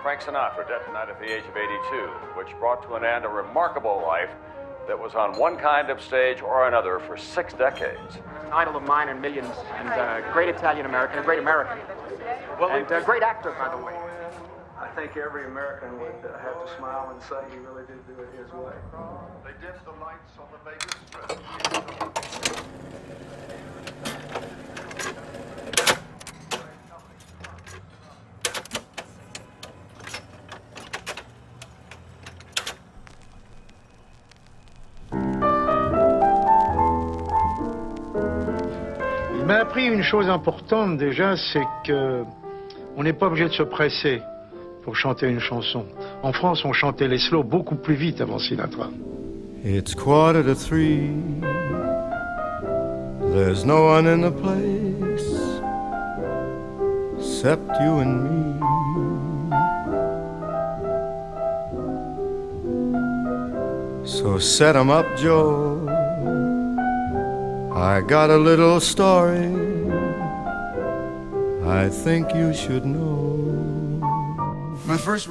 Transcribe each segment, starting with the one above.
Frank Sinatra, dead tonight at the age of 82, which brought to an end a remarkable life that was on one kind of stage or another for 6 decades. An idol of mine and millions, and a great Italian-American, a great American, and a great actor, by the way. I think every American would have to smile and say he really did do it his way. They dimmed the lights on the Vegas Strip. Il m'a appris une chose importante déjà, c'est que on n'est pas obligé de se presser pour chanter une chanson. En France, on chantait les slows beaucoup plus vite avant Sinatra. It's 2:45. There's no one in the place except you and me. So set 'em up, Joe. I got a little story I think you should know.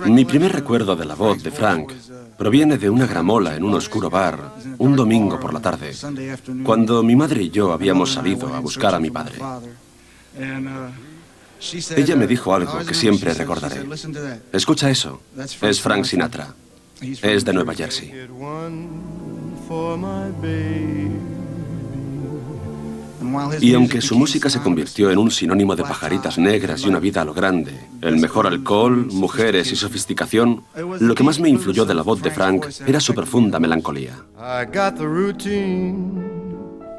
Mi primer recuerdo de la voz de Frank proviene de una gramola en un oscuro bar, un domingo por la tarde, cuando mi madre y yo habíamos salido a buscar a mi padre. Ella me dijo algo que siempre recordaré. Escucha eso, es Frank Sinatra. Es de Nueva Jersey. Y aunque su música se convirtió en un sinónimo de pajaritas negras y una vida a lo grande, el mejor alcohol, mujeres y sofisticación, lo que más me influyó de la voz de Frank era su profunda melancolía.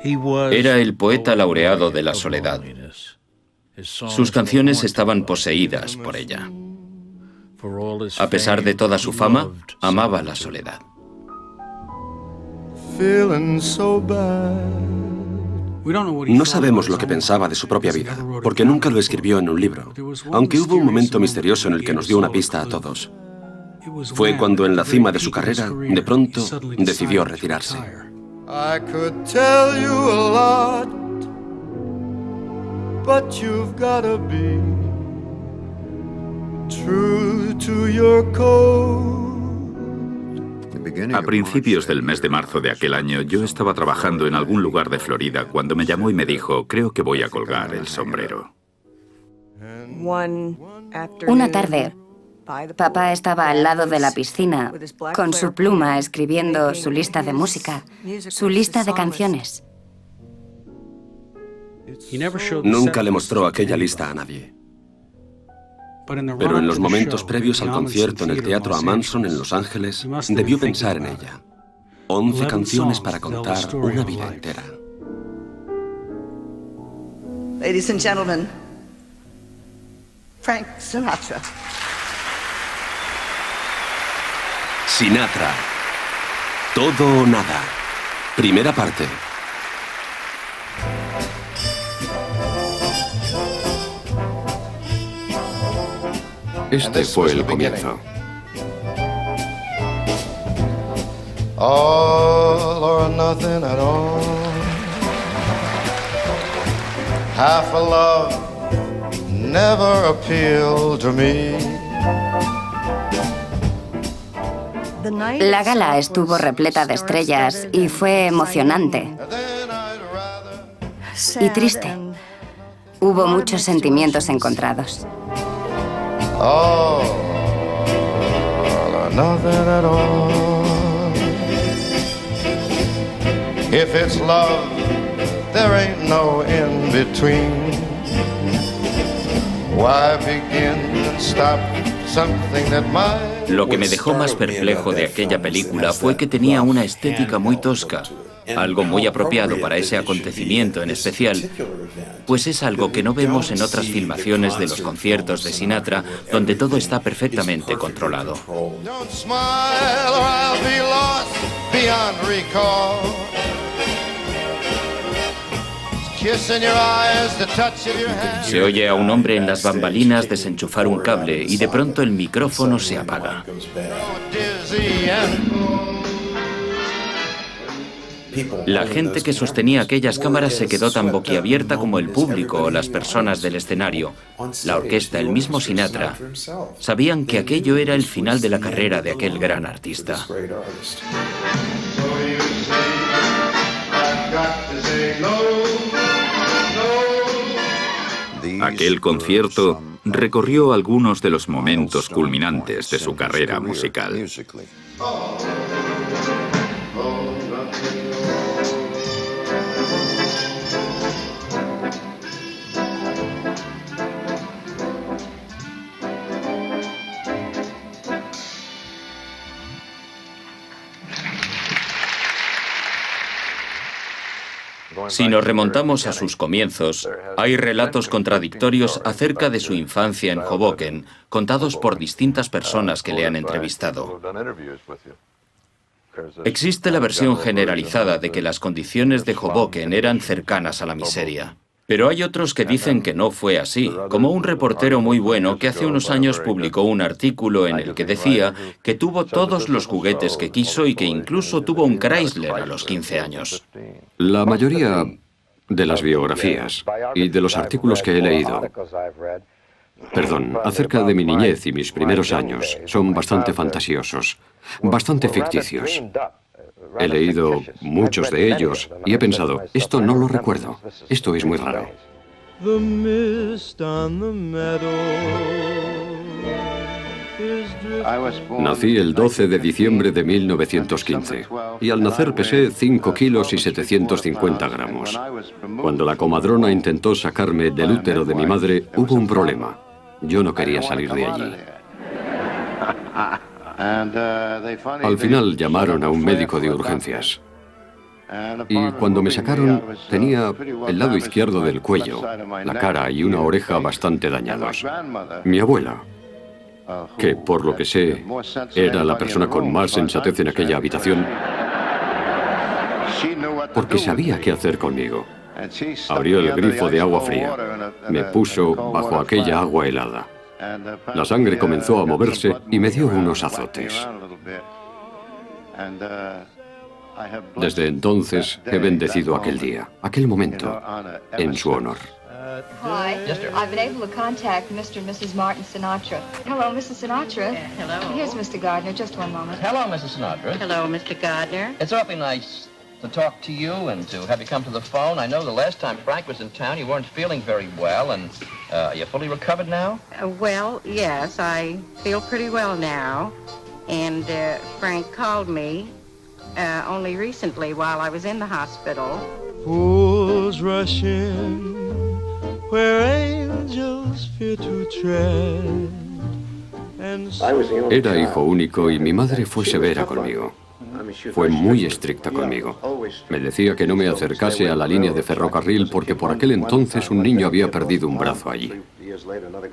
Era el poeta laureado de la soledad. Sus canciones estaban poseídas por ella. A pesar de toda su fama, amaba la soledad. No sabemos lo que pensaba de su propia vida, porque nunca lo escribió en un libro, aunque hubo un momento misterioso en el que nos dio una pista a todos. Fue cuando en la cima de su carrera, de pronto, decidió retirarse. I could tell you a lot, but you've gotta be true to your code. A principios del mes de marzo de aquel año, yo estaba trabajando en algún lugar de Florida cuando me llamó y me dijo, creo que voy a colgar el sombrero. Una tarde, papá estaba al lado de la piscina, con su pluma escribiendo su lista de música, su lista de canciones. Nunca le mostró aquella lista a nadie. Pero en los momentos previos al concierto en el Teatro Amanson en Los Ángeles, debió pensar en ella. 11 canciones para contar una vida entera. Ladies and gentlemen, Frank Sinatra. Sinatra. Todo o nada. Primera parte. Este fue el comienzo. All or nothing at all. Half a love never appealed to me. La gala estuvo repleta de estrellas y fue emocionante y triste. Hubo muchos sentimientos encontrados. All or nothing at all. If it's love, there ain't no in between. Why begin and stop something that might. Lo que me dejó más perplejo de aquella película fue que tenía una estética muy tosca, algo muy apropiado para ese acontecimiento en especial, pues es algo que no vemos en otras filmaciones de los conciertos de Sinatra, donde todo está perfectamente controlado. Don't smile or I'll be lost beyond recall. Kissing your eyes, the touch of your hand. Se oye a un hombre en las bambalinas desenchufar un cable y de pronto el micrófono se apaga. La gente que sostenía aquellas cámaras se quedó tan boquiabierta como el público o las personas del escenario. La orquesta, el mismo Sinatra, sabían que aquello era el final de la carrera de aquel gran artista. Aquel concierto recorrió algunos de los momentos culminantes de su carrera musical. Si nos remontamos a sus comienzos, hay relatos contradictorios acerca de su infancia en Hoboken, contados por distintas personas que le han entrevistado. Existe la versión generalizada de que las condiciones de Hoboken eran cercanas a la miseria. Pero hay otros que dicen que no fue así, como un reportero muy bueno que hace unos años publicó un artículo en el que decía que tuvo todos los juguetes que quiso y que incluso tuvo un Chrysler a los 15 años. La mayoría de las biografías y de los artículos que he leído, acerca de mi niñez y mis primeros años, son bastante fantasiosos, bastante ficticios. He leído muchos de ellos y he pensado, esto no lo recuerdo, esto es muy raro. Nací el 12 de diciembre de 1915 y al nacer pesé 5 kilos y 750 gramos. Cuando la comadrona intentó sacarme del útero de mi madre, hubo un problema. Yo no quería salir de allí. Al final llamaron a un médico de urgencias. Y cuando me sacaron, tenía el lado izquierdo del cuello, la cara y una oreja bastante dañados. Mi abuela, que por lo que sé, era la persona con más sensatez en aquella habitación, porque sabía qué hacer conmigo. Abrió el grifo de agua fría, me puso bajo aquella agua helada. La sangre comenzó a moverse y me dio unos azotes. Desde entonces he bendecido aquel día, aquel momento, en su honor. Hi, I've been able to contact Mr. and Mrs. Martin Sinatra. Hello, Mrs. Sinatra. Hello. Here's Mr. Gardner, just one moment. Hello, Mrs. Sinatra. Hello, Mr. Gardner. It's awfully nice to talk to you and to have you come to the phone. I know the last time Frank was in town, you weren't feeling very well, and you're fully recovered now? Well, yes, I feel pretty well now. And Frank called me only recently while I was in the hospital. Fools rush in where angels fear to tread. Era hijo único y mi madre fue severa conmigo. Fue muy estricta conmigo. Me decía que no me acercase a la línea de ferrocarril porque por aquel entonces un niño había perdido un brazo allí.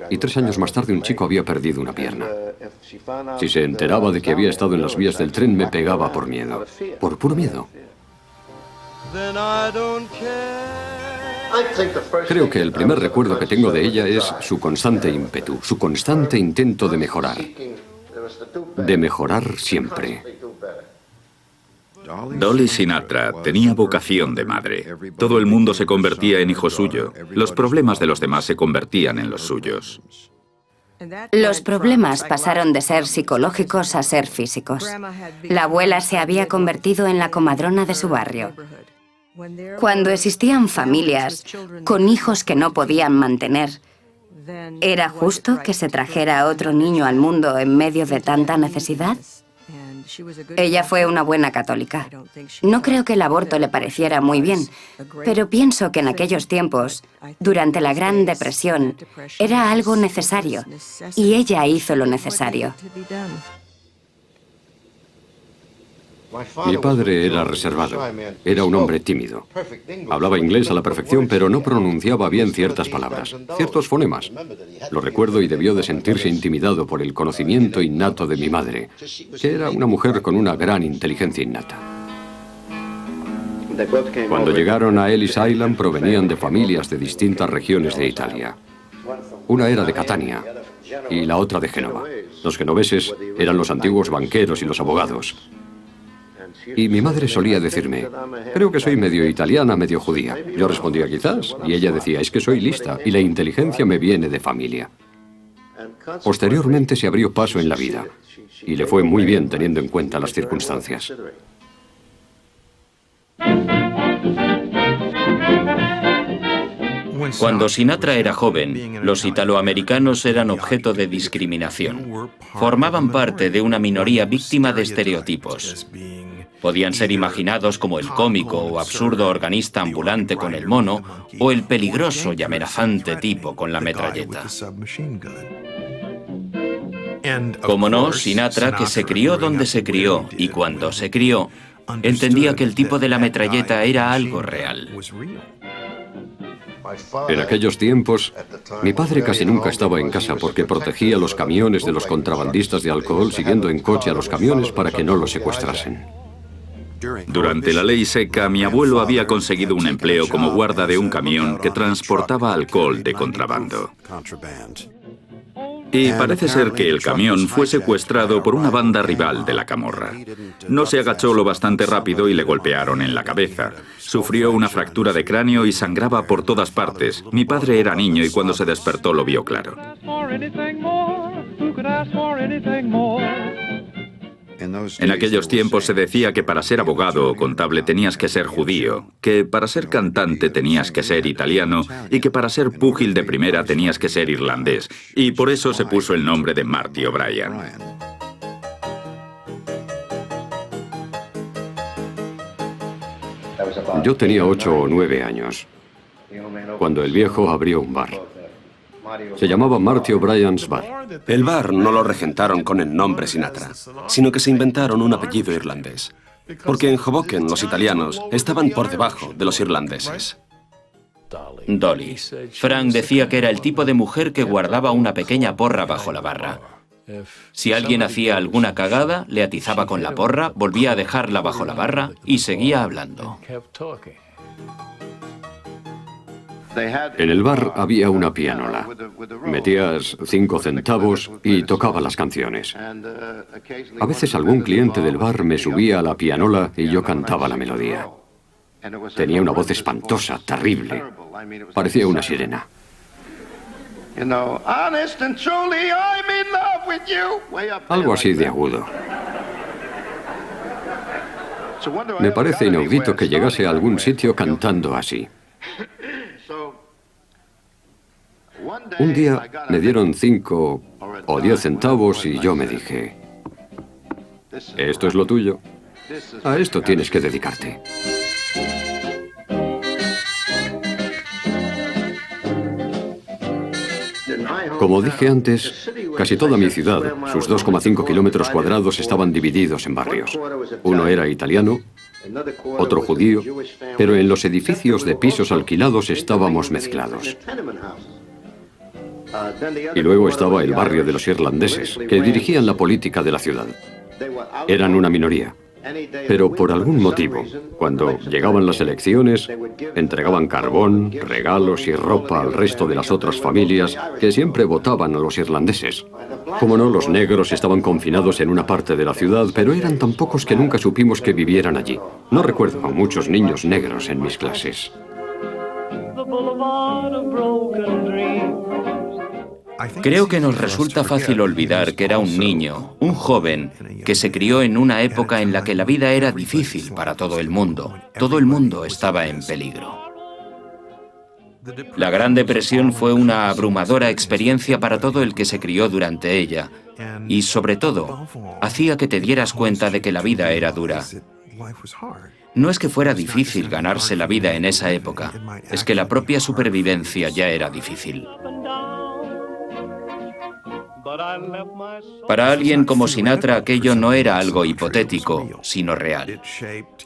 Y 3 años más tarde un chico había perdido una pierna. Si se enteraba de que había estado en las vías del tren, me pegaba por miedo. Por puro miedo. Creo que el primer recuerdo que tengo de ella es su constante ímpetu, su constante intento de mejorar. De mejorar siempre. Dolly Sinatra tenía vocación de madre. Todo el mundo se convertía en hijo suyo. Los problemas de los demás se convertían en los suyos. Los problemas pasaron de ser psicológicos a ser físicos. La abuela se había convertido en la comadrona de su barrio. Cuando existían familias con hijos que no podían mantener, ¿era justo que se trajera a otro niño al mundo en medio de tanta necesidad? Ella fue una buena católica. No creo que el aborto le pareciera muy bien, pero pienso que en aquellos tiempos, durante la Gran Depresión, era algo necesario, y ella hizo lo necesario. Mi padre era reservado, era un hombre tímido. Hablaba inglés a la perfección, pero no pronunciaba bien ciertas palabras, ciertos fonemas. Lo recuerdo y debió de sentirse intimidado por el conocimiento innato de mi madre, que era una mujer con una gran inteligencia innata. Cuando llegaron a Ellis Island provenían de familias de distintas regiones de Italia. Una era de Catania y la otra de Génova. Los genoveses eran los antiguos banqueros y los abogados. Y mi madre solía decirme, creo que soy medio italiana, medio judía. Yo respondía, quizás, y ella decía, es que soy lista y la inteligencia me viene de familia. Posteriormente se abrió paso en la vida y le fue muy bien teniendo en cuenta las circunstancias. Cuando Sinatra era joven, los italoamericanos eran objeto de discriminación. Formaban parte de una minoría víctima de estereotipos. Podían ser imaginados como el cómico o absurdo organista ambulante con el mono o el peligroso y amenazante tipo con la metralleta. Como no, Sinatra, que se crió donde se crió y cuando se crió, entendía que el tipo de la metralleta era algo real. En aquellos tiempos, mi padre casi nunca estaba en casa porque protegía los camiones de los contrabandistas de alcohol siguiendo en coche a los camiones para que no los secuestrasen. Durante la ley seca, mi abuelo había conseguido un empleo como guarda de un camión que transportaba alcohol de contrabando. Y parece ser que el camión fue secuestrado por una banda rival de la camorra. No se agachó lo bastante rápido y le golpearon en la cabeza. Sufrió una fractura de cráneo y sangraba por todas partes. Mi padre era niño y cuando se despertó lo vio claro. En aquellos tiempos se decía que para ser abogado o contable tenías que ser judío, que para ser cantante tenías que ser italiano y que para ser púgil de primera tenías que ser irlandés. Y por eso se puso el nombre de Marty O'Brien. Yo tenía 8 o 9 años, cuando el viejo abrió un bar. Se llamaba Marty O'Brien's Bar. El bar no lo regentaron con el nombre Sinatra, sino que se inventaron un apellido irlandés. Porque en Hoboken los italianos estaban por debajo de los irlandeses. Dolly. Frank decía que era el tipo de mujer que guardaba una pequeña porra bajo la barra. Si alguien hacía alguna cagada, le atizaba con la porra, volvía a dejarla bajo la barra y seguía hablando. En el bar había una pianola. Metías 5 centavos y tocaba las canciones. A veces algún cliente del bar me subía a la pianola y yo cantaba la melodía. Tenía una voz espantosa, terrible. Parecía una sirena. Algo así de agudo. Me parece inaudito que llegase a algún sitio cantando así. Un día me dieron 5 o 10 centavos y yo me dije, esto es lo tuyo, a esto tienes que dedicarte. Como dije antes, casi toda mi ciudad, sus 2,5 kilómetros cuadrados, estaban divididos en barrios. Uno era italiano, otro judío, pero en los edificios de pisos alquilados estábamos mezclados. Y luego estaba el barrio de los irlandeses, que dirigían la política de la ciudad. Eran una minoría. Pero por algún motivo, cuando llegaban las elecciones, entregaban carbón, regalos y ropa al resto de las otras familias que siempre votaban a los irlandeses. Como no, los negros estaban confinados en una parte de la ciudad, pero eran tan pocos que nunca supimos que vivieran allí. No recuerdo a muchos niños negros en mis clases. Creo que nos resulta fácil olvidar que era un niño, un joven, que se crió en una época en la que la vida era difícil para todo el mundo. Todo el mundo estaba en peligro. La Gran Depresión fue una abrumadora experiencia para todo el que se crió durante ella. Y sobre todo, hacía que te dieras cuenta de que la vida era dura. No es que fuera difícil ganarse la vida en esa época, es que la propia supervivencia ya era difícil. Para alguien como Sinatra aquello no era algo hipotético, sino real.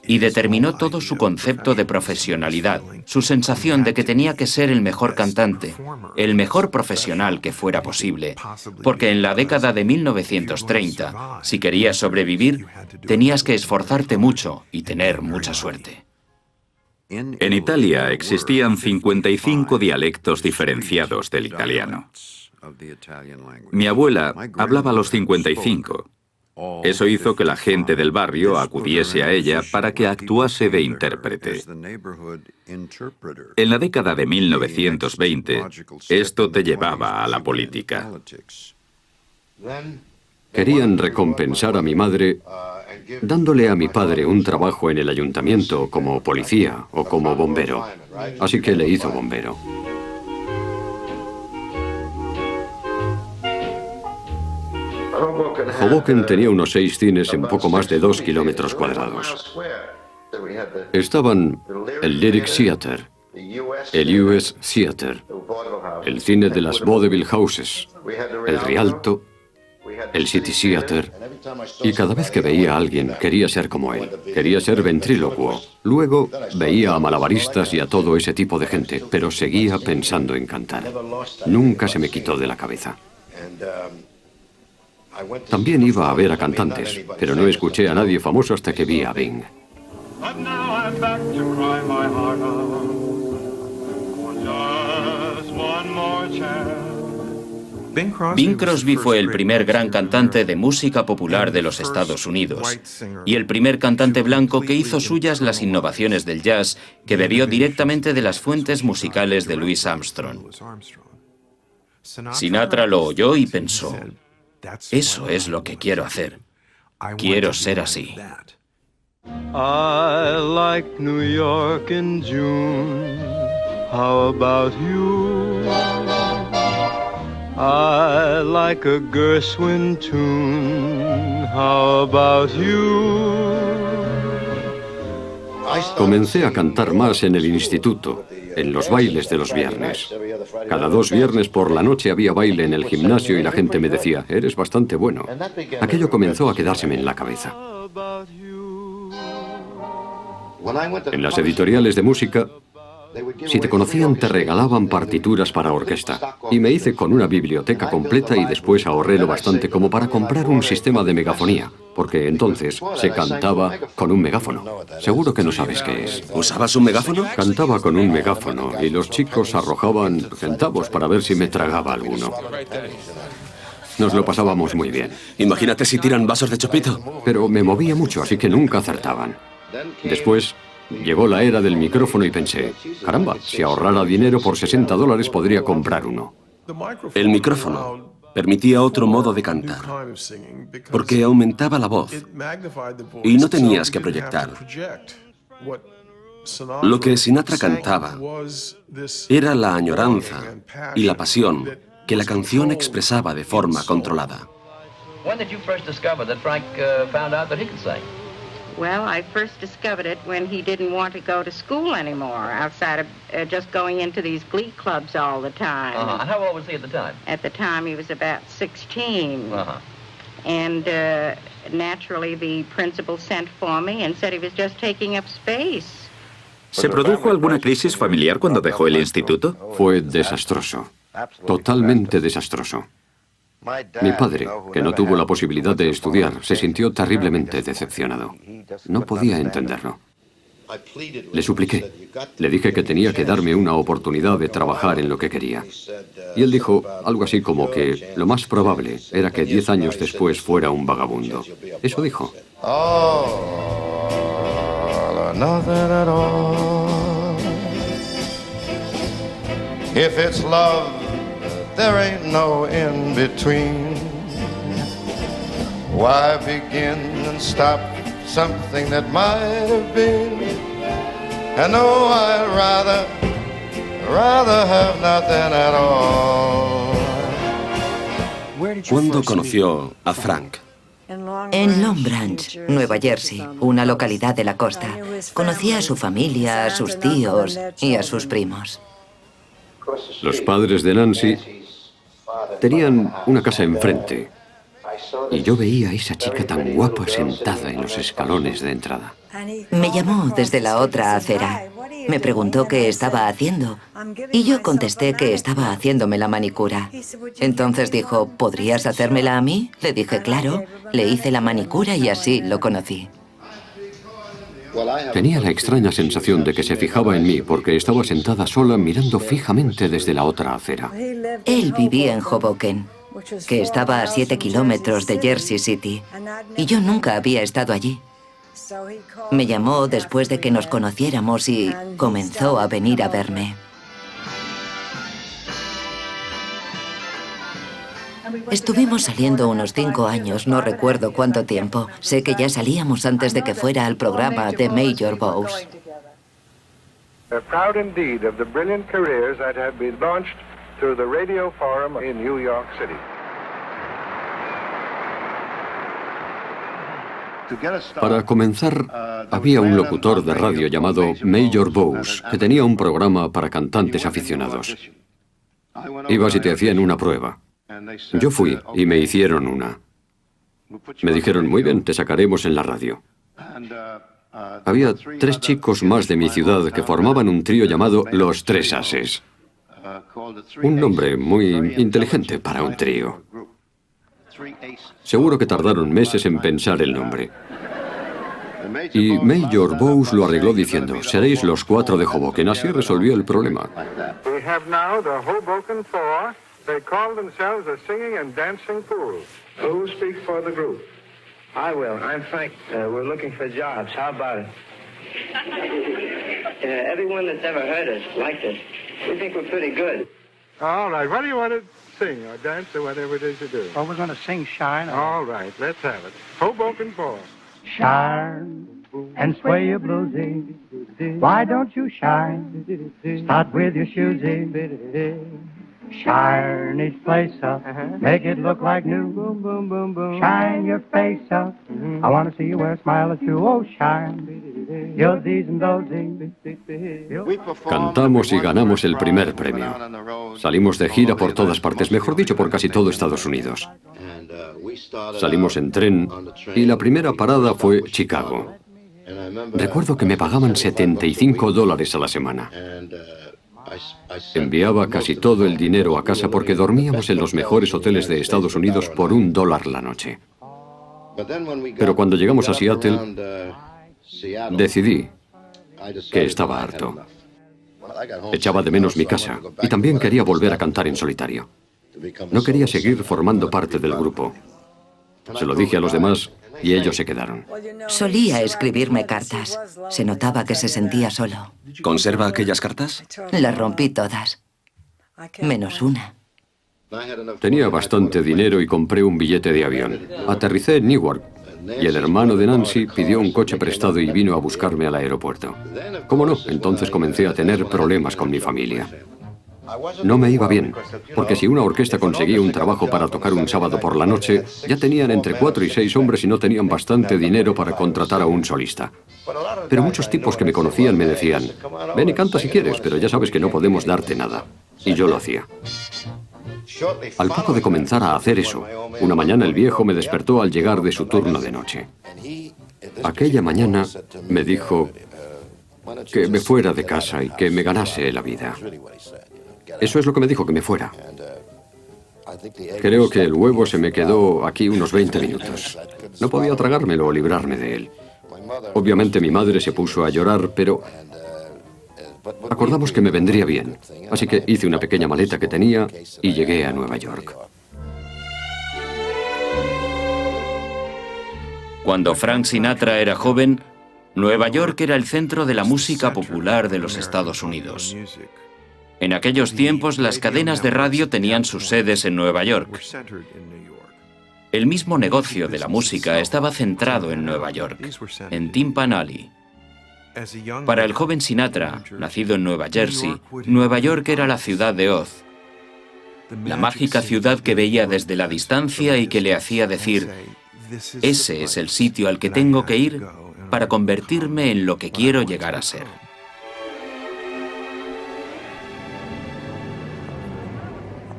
Y determinó todo su concepto de profesionalidad, su sensación de que tenía que ser el mejor cantante, el mejor profesional que fuera posible, porque en la década de 1930, si querías sobrevivir, tenías que esforzarte mucho y tener mucha suerte. En Italia existían 55 dialectos diferenciados del italiano. Mi abuela hablaba los 55, Eso hizo que la gente del barrio acudiese a ella para que actuase de intérprete. En la década de 1920, esto te llevaba a la política. Querían recompensar a mi madre dándole a mi padre un trabajo en el ayuntamiento como policía o como bombero. Así que le hizo bombero. Hoboken tenía unos 6 cines en poco más de 2 kilómetros cuadrados. Estaban el Lyric Theatre, el US Theatre, el cine de las Vaudeville Houses, el Rialto, el City Theatre, y cada vez que veía a alguien quería ser como él, quería ser ventrílocuo. Luego veía a malabaristas y a todo ese tipo de gente, pero seguía pensando en cantar. Nunca se me quitó de la cabeza. También iba a ver a cantantes, pero no escuché a nadie famoso hasta que vi a Bing. Bing Crosby fue el primer gran cantante de música popular de los Estados Unidos y el primer cantante blanco que hizo suyas las innovaciones del jazz que bebió directamente de las fuentes musicales de Louis Armstrong. Sinatra lo oyó y pensó: eso es lo que quiero hacer. Quiero ser así. I like New York in June. How about you? I like a Gershwin tune. How about you? Comencé a cantar más en el instituto, en los bailes de los viernes. Cada 2 viernes por la noche había baile en el gimnasio y la gente me decía: eres bastante bueno. Aquello comenzó a quedárseme en la cabeza. En las editoriales de música, si te conocían te regalaban partituras para orquesta. Y me hice con una biblioteca completa y después ahorré lo bastante como para comprar un sistema de megafonía, porque entonces se cantaba con un megáfono. Seguro que no sabes qué es. ¿Usabas un megáfono? Cantaba con un megáfono y los chicos arrojaban centavos para ver si me tragaba alguno. Nos lo pasábamos muy bien. Imagínate si tiran vasos de chupito. Pero me movía mucho, así que nunca acertaban. Después llegó la era del micrófono y pensé: caramba, si ahorrara dinero por $60 podría comprar uno. El micrófono permitía otro modo de cantar, porque aumentaba la voz y no tenías que proyectar. Lo que Sinatra cantaba era la añoranza y la pasión que la canción expresaba de forma controlada. When did you first discover that Frank found out that he could sing? Well, I first discovered it when he didn't want to go to school anymore, outside of just going into these glee clubs all the time. And how old was he at the time? At the time, he was about 16. And naturally, the principal sent for me and said he was just taking up space. ¿Se produjo alguna crisis familiar cuando dejó el instituto? Fue desastroso. Totalmente desastroso. Mi padre, que no tuvo la posibilidad de estudiar, se sintió terriblemente decepcionado. No podía entenderlo. Le supliqué. Le dije que tenía que darme una oportunidad de trabajar en lo que quería. Y él dijo algo así como que lo más probable era que 10 años después fuera un vagabundo. Eso dijo. Nothing at all. If it's love, there ain't no in between. Why begin and stop something that might have been? And no, I'd rather have nothing at all. ¿Cuándo conoció a Frank? En Long Branch, Nueva Jersey, una localidad de la costa. Conocía a su familia, a sus tíos y a sus primos. Los padres de Nancy tenían una casa enfrente y yo veía a esa chica tan guapa sentada en los escalones de entrada. Me llamó desde la otra acera. Me preguntó qué estaba haciendo y yo contesté que estaba haciéndome la manicura. Entonces dijo: ¿podrías hacérmela a mí? Le dije: claro. Le hice la manicura y así lo conocí. Tenía la extraña sensación de que se fijaba en mí porque estaba sentada sola mirando fijamente desde la otra acera. Él vivía en Hoboken. que estaba a 7 kilómetros de Jersey City, y yo nunca había estado allí. Me llamó después de que nos conociéramos y comenzó a venir a verme. Estuvimos saliendo unos 5 años, no recuerdo cuánto tiempo. Sé que ya salíamos antes de que fuera al programa de Major Bowes. We're proud indeed of the brilliant careers that have been launched through the Radio Forum in New York City. Para comenzar, había un locutor de radio llamado Major Bowes que tenía un programa para cantantes aficionados. Ibas y te hacían una prueba. Yo fui y me hicieron una. Me dijeron, muy bien, te sacaremos en la radio. Había 3 chicos más de mi ciudad que formaban un trío llamado Los Tres Ases. Un nombre muy inteligente para un trío. Seguro que tardaron meses en pensar el nombre. Y Major Bowes lo arregló diciendo, seréis los 4 de Hoboken. Así resolvió el problema. We have now the Hoboken Four. They call themselves the Singing and Dancing Pool. Who speaks for the group? I will. I'm Frank. We're looking for jobs. How about it? Everyone that's ever heard us liked us. We think we're pretty good. All right. What do you want to sing or dance or whatever it is you do? Well, we're going to sing Shine. All right. Let's have it. Hoboken Four. Shine and sway your bluesy. Why don't you shine? Start with your shoesy. Shine each place up, make it look like new. Boom, boom, boom, boom. Shine your face up. I want to see you wear a smile or two. Oh, shine your these and those. Cantamos y ganamos el primer premio. Salimos de gira por todas partes, mejor dicho, por casi todo Estados Unidos. Salimos en tren y la primera parada fue Chicago. Recuerdo que me pagaban $75 a la semana. Enviaba casi todo el dinero a casa porque dormíamos en los mejores hoteles de Estados Unidos por $1 la noche. Pero cuando llegamos a Seattle, decidí que estaba harto. Echaba de menos mi casa y también quería volver a cantar en solitario. No quería seguir formando parte del grupo. Se lo dije a los demás y ellos se quedaron. Solía escribirme cartas. Se notaba que se sentía solo. ¿Conserva aquellas cartas? Las rompí todas, menos una. Tenía bastante dinero y compré un billete de avión. Aterricé en Newark y el hermano de Nancy pidió un coche prestado y vino a buscarme al aeropuerto. ¿Cómo no? Entonces comencé a tener problemas con mi familia. No me iba bien, porque si una orquesta conseguía un trabajo para tocar un sábado por la noche, ya tenían entre 4 y 6 hombres y no tenían bastante dinero para contratar a un solista. Pero muchos tipos que me conocían me decían, ven y canta si quieres, pero ya sabes que no podemos darte nada. Y yo lo hacía. Al poco de comenzar a hacer eso, una mañana el viejo me despertó al llegar de su turno de noche. Aquella mañana me dijo que me fuera de casa y que me ganase la vida. Eso es lo que me dijo, que me fuera. Creo que el huevo se me quedó aquí unos 20 minutos. No podía tragármelo o librarme de él. Obviamente mi madre se puso a llorar, pero acordamos que me vendría bien. Así que hice una pequeña maleta que tenía y llegué a Nueva York. Cuando Frank Sinatra era joven, Nueva York era el centro de la música popular de los Estados Unidos. En aquellos tiempos, las cadenas de radio tenían sus sedes en Nueva York. El mismo negocio de la música estaba centrado en Nueva York, en Timpan Alley. Para el joven Sinatra, nacido en Nueva Jersey, Nueva York era la ciudad de Oz, la mágica ciudad que veía desde la distancia y que le hacía decir, ese es el sitio al que tengo que ir para convertirme en lo que quiero llegar a ser.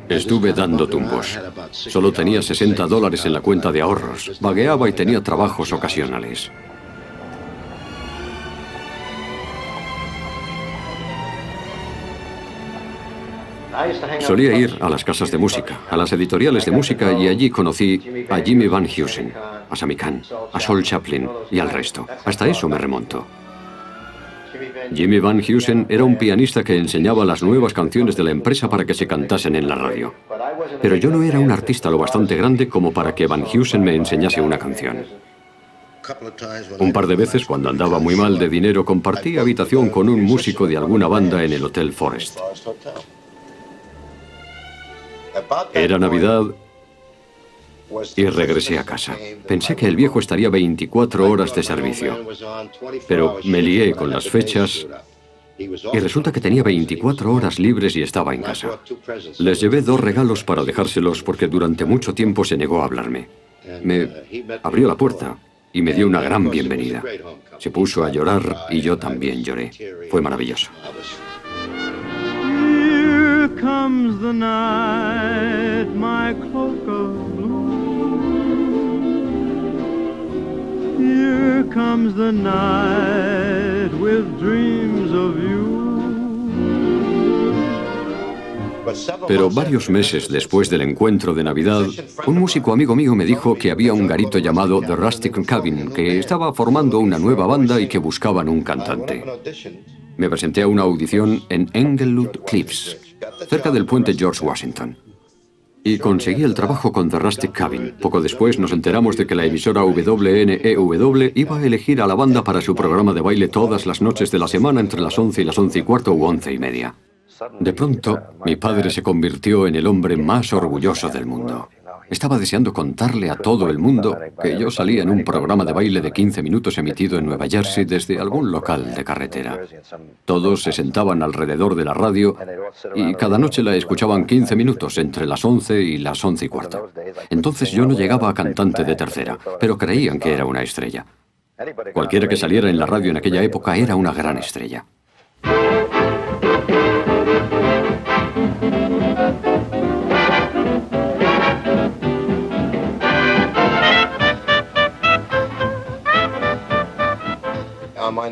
Estuve dando tumbos. Solo tenía $60 en la cuenta de ahorros. Vagueaba y tenía trabajos ocasionales. Solía ir a las casas de música, a las editoriales de música, y allí conocí a Jimmy Van Heusen, a Sammy Cahn, a Sol Chaplin y al resto. Hasta eso me remonto. Jimmy Van Heusen era un pianista que enseñaba las nuevas canciones de la empresa para que se cantasen en la radio. Pero yo no era un artista lo bastante grande como para que Van Heusen me enseñase una canción. Un par de veces, cuando andaba muy mal de dinero, compartí habitación con un músico de alguna banda en el Hotel Forest. Era Navidad y regresé a casa. Pensé que el viejo estaría 24 horas de servicio, pero me lié con las fechas y resulta que tenía 24 horas libres y estaba en casa. Les llevé 2 regalos para dejárselos porque durante mucho tiempo se negó a hablarme. Me abrió la puerta y me dio una gran bienvenida. Se puso a llorar y yo también lloré. Fue maravilloso. Here comes the night, my cloak of blue. Here comes the night with dreams of you. Pero varios meses después del encuentro de Navidad, un músico amigo mío me dijo que había un garito llamado The Rustic Cabin, que estaba formando una nueva banda y que buscaban un cantante. Me presenté a una audición en Englewood Cliffs, cerca del puente George Washington. Y conseguí el trabajo con The Rustic Cabin. Poco después nos enteramos de que la emisora WNEW iba a elegir a la banda para su programa de baile todas las noches de la semana entre las 11 y las 11:15 u 11:30. De pronto, mi padre se convirtió en el hombre más orgulloso del mundo. Estaba deseando contarle a todo el mundo que yo salía en un programa de baile de 15 minutos emitido en Nueva Jersey desde algún local de carretera. Todos se sentaban alrededor de la radio y cada noche la escuchaban 15 minutos entre las 11 y las 11:15. Entonces yo no llegaba a cantante de tercera, pero creían que era una estrella. Cualquiera que saliera en la radio en aquella época era una gran estrella.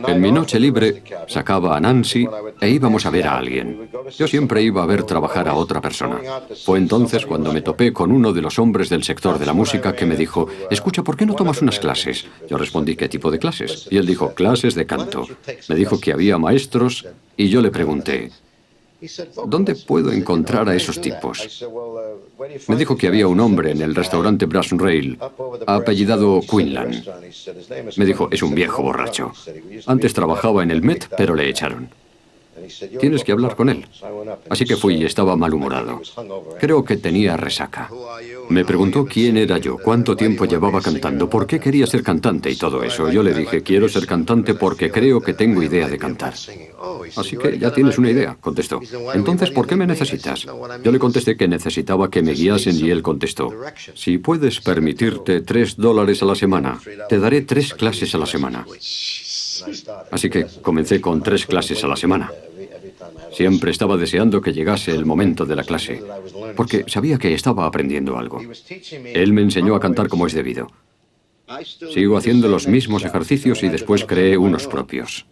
En mi noche libre sacaba a Nancy e íbamos a ver a alguien. Yo siempre iba a ver trabajar a otra persona. Fue entonces cuando me topé con uno de los hombres del sector de la música que me dijo: escucha, ¿por qué no tomas unas clases? Yo respondí: ¿qué tipo de clases? Y él dijo: clases de canto. Me dijo que había maestros y yo le pregunté: ¿dónde puedo encontrar a esos tipos? Me dijo que había un hombre en el restaurante Brass Rail, apellidado Quinlan. Me dijo: es un viejo borracho. Antes trabajaba en el Met, pero le echaron. Tienes que hablar con él. Así que fui y estaba malhumorado. Creo que tenía resaca. Me preguntó quién era yo, cuánto tiempo llevaba cantando, por qué quería ser cantante y todo eso. Yo le dije: quiero ser cantante porque creo que tengo idea de cantar. Así que ya tienes una idea, contestó. Entonces, ¿por qué me necesitas? Yo le contesté que necesitaba que me guiasen y él contestó: si puedes permitirte $3 a la semana, te daré 3 clases a la semana. Así que comencé con 3 clases a la semana. Siempre estaba deseando que llegase el momento de la clase, porque sabía que estaba aprendiendo algo. Él me enseñó a cantar como es debido. Sigo haciendo los mismos ejercicios y después creé unos propios.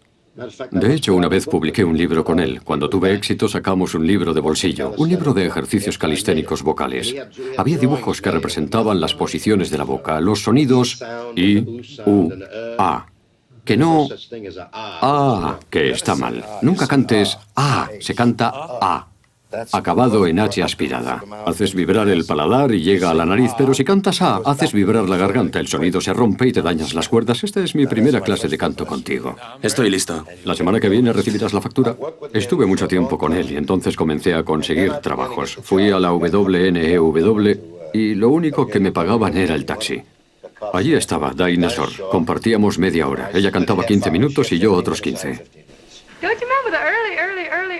De hecho, una vez publiqué un libro con él. Cuando tuve éxito, sacamos un libro de bolsillo, un libro de ejercicios calisténicos vocales. Había dibujos que representaban las posiciones de la boca, los sonidos I, U, A. Que no A, que está mal. Nunca cantes A, se canta A. Acabado en H aspirada. Haces vibrar el paladar y llega a la nariz, pero si cantas A, haces vibrar la garganta, el sonido se rompe y te dañas las cuerdas. Esta es mi primera clase de canto contigo. Estoy listo. La semana que viene recibirás la factura. Estuve mucho tiempo con él y entonces comencé a conseguir trabajos. Fui a la WNEW y lo único que me pagaban era el taxi. Allí estaba Dinosaur. Compartíamos media hora. Ella cantaba 15 minutos y yo otros 15. Don't you remember the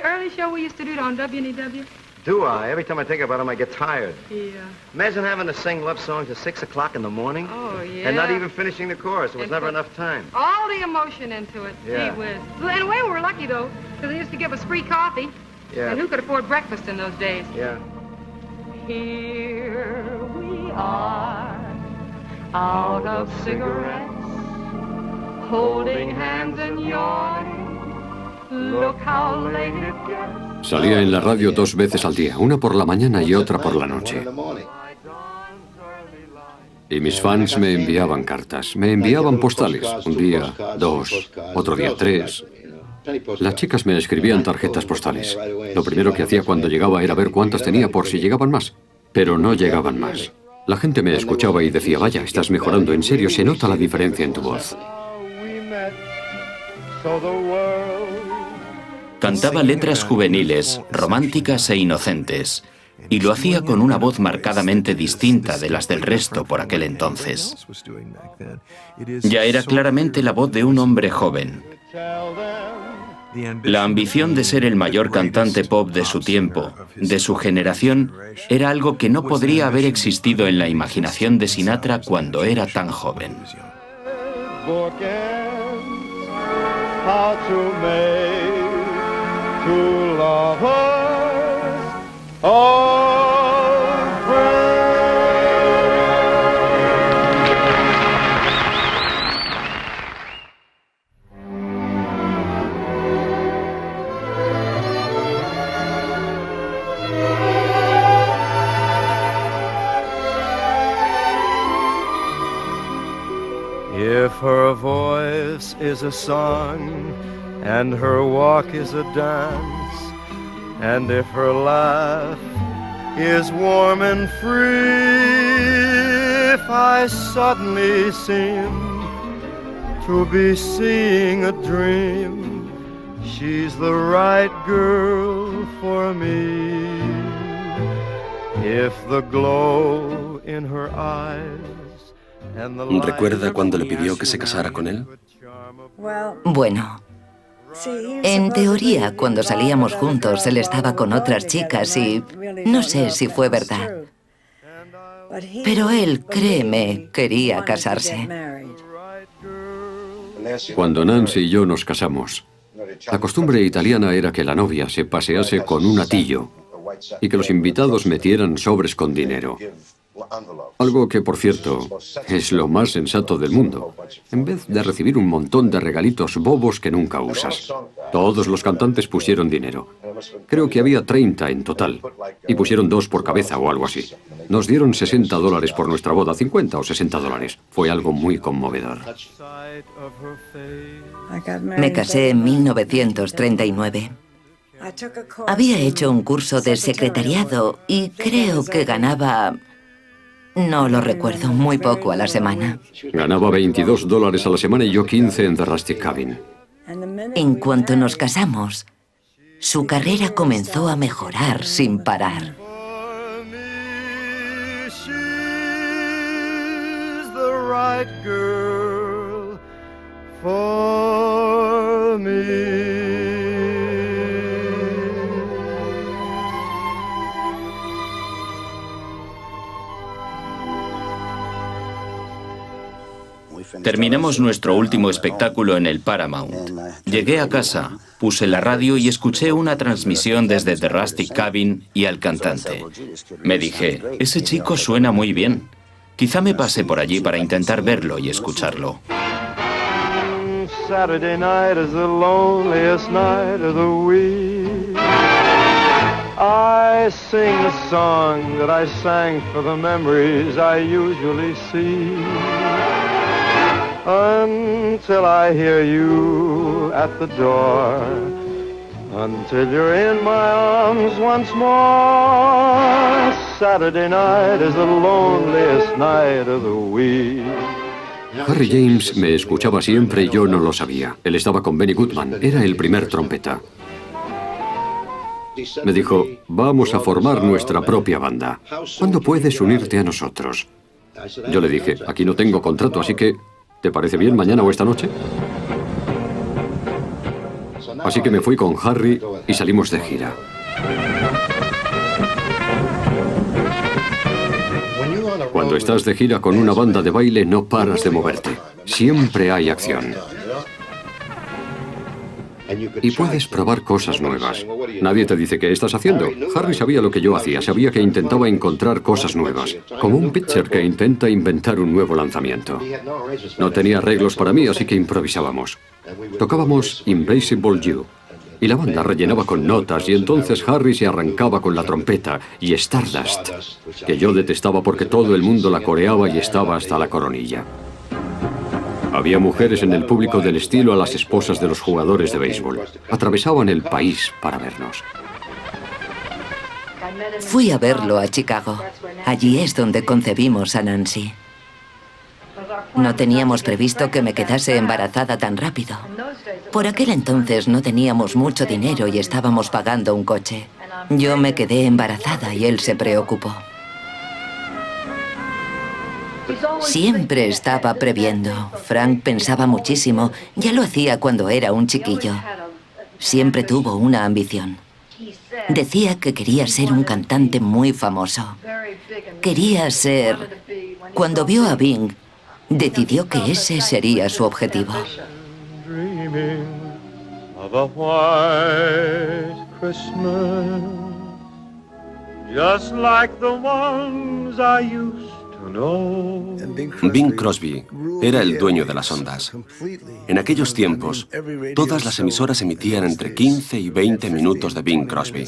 early show we used to do on WNEW? Do I? Every time I think about him, I get tired. Yeah. Imagine having to sing love songs at 6 o'clock in the morning. Oh, yeah. And not even finishing the chorus. There was never enough time. All the emotion into it. Yeah. Gee whiz. Well, in a way, we were lucky, though, because they used to give us free coffee. Yeah. And who could afford breakfast in those days? Yeah. Here we are, out of cigarettes, holding hands and yawning. Look how late it gets. Salía en la radio 2 veces al día, una por la mañana y otra por la noche. Y mis fans me enviaban cartas, me enviaban postales. Un día, 2, otro día 3. Las chicas me escribían tarjetas postales. Lo primero que hacía cuando llegaba era ver cuántas tenía por si llegaban más. Pero no llegaban más. La gente me escuchaba y decía, vaya, estás mejorando, en serio, se nota la diferencia en tu voz. Cantaba letras juveniles, románticas e inocentes, y lo hacía con una voz marcadamente distinta de las del resto por aquel entonces. Ya era claramente la voz de un hombre joven. La ambición de ser el mayor cantante pop de su tiempo, de su generación, era algo que no podría haber existido en la imaginación de Sinatra cuando era tan joven. If her voice is a song, and her walk is a dance, and if her laugh is warm and free, if I suddenly seem to be seeing a dream, she's the right girl for me. If the glow in her eyes. ¿Recuerda cuando le pidió que se casara con él? Bueno, en teoría, cuando salíamos juntos, él estaba con otras chicas y no sé si fue verdad. Pero él, créeme, quería casarse. Cuando Nancy y yo nos casamos, la costumbre italiana era que la novia se pasease con un atillo y que los invitados metieran sobres con dinero. Algo que, por cierto, es lo más sensato del mundo. En vez de recibir un montón de regalitos bobos que nunca usas. Todos los cantantes pusieron dinero. Creo que había 30 en total. Y pusieron 2 por cabeza o algo así. Nos dieron $60 por nuestra boda, 50 o $60. Fue algo muy conmovedor. Me casé en 1939. Había hecho un curso de secretariado y creo que ganaba... No lo recuerdo, muy poco a la semana. Ganaba $22 a la semana y yo 15 en The Rusty Cabin. En cuanto nos casamos, su carrera comenzó a mejorar sin parar. Terminamos nuestro último espectáculo en el Paramount. Llegué a casa, puse la radio y escuché una transmisión desde The Rusty Cabin y al cantante. Me dije, ese chico suena muy bien. Quizá me pase por allí para intentar verlo y escucharlo. Saturday night is the loneliest night of the week. I sing the song that I sang for the memories I usually see. Until I hear you at the door, until you're in my arms once more. Saturday night is the loneliest night of the week. Harry James me escuchaba siempre y yo no lo sabía. Él estaba con Benny Goodman, era el primer trompeta. Me dijo, vamos a formar nuestra propia banda. ¿Cuándo puedes unirte a nosotros? Yo le dije, aquí no tengo contrato, así que... ¿Te parece bien mañana o esta noche? Así que me fui con Harry y salimos de gira. Cuando estás de gira con una banda de baile no paras de moverte. Siempre hay acción. Y puedes probar cosas nuevas. Nadie te dice qué estás haciendo. Harry sabía lo que yo hacía, sabía que intentaba encontrar cosas nuevas, como un pitcher que intenta inventar un nuevo lanzamiento. No tenía arreglos para mí, así que improvisábamos. Tocábamos Invisible You, y la banda rellenaba con notas, y entonces Harry se arrancaba con la trompeta, y Stardust, que yo detestaba porque todo el mundo la coreaba y estaba hasta la coronilla. Había mujeres en el público del estilo a las esposas de los jugadores de béisbol. Atravesaban el país para vernos. Fui a verlo a Chicago. Allí es donde concebimos a Nancy. No teníamos previsto que me quedase embarazada tan rápido. Por aquel entonces no teníamos mucho dinero y estábamos pagando un coche. Yo me quedé embarazada y él se preocupó. Siempre estaba previendo. Frank pensaba muchísimo. Ya lo hacía cuando era un chiquillo. Siempre tuvo una ambición. Decía que quería ser un cantante muy famoso. Quería ser... Cuando vio a Bing, decidió que ese sería su objetivo. Bing Crosby era el dueño de las ondas. En aquellos tiempos, todas las emisoras emitían entre 15 y 20 minutos de Bing Crosby.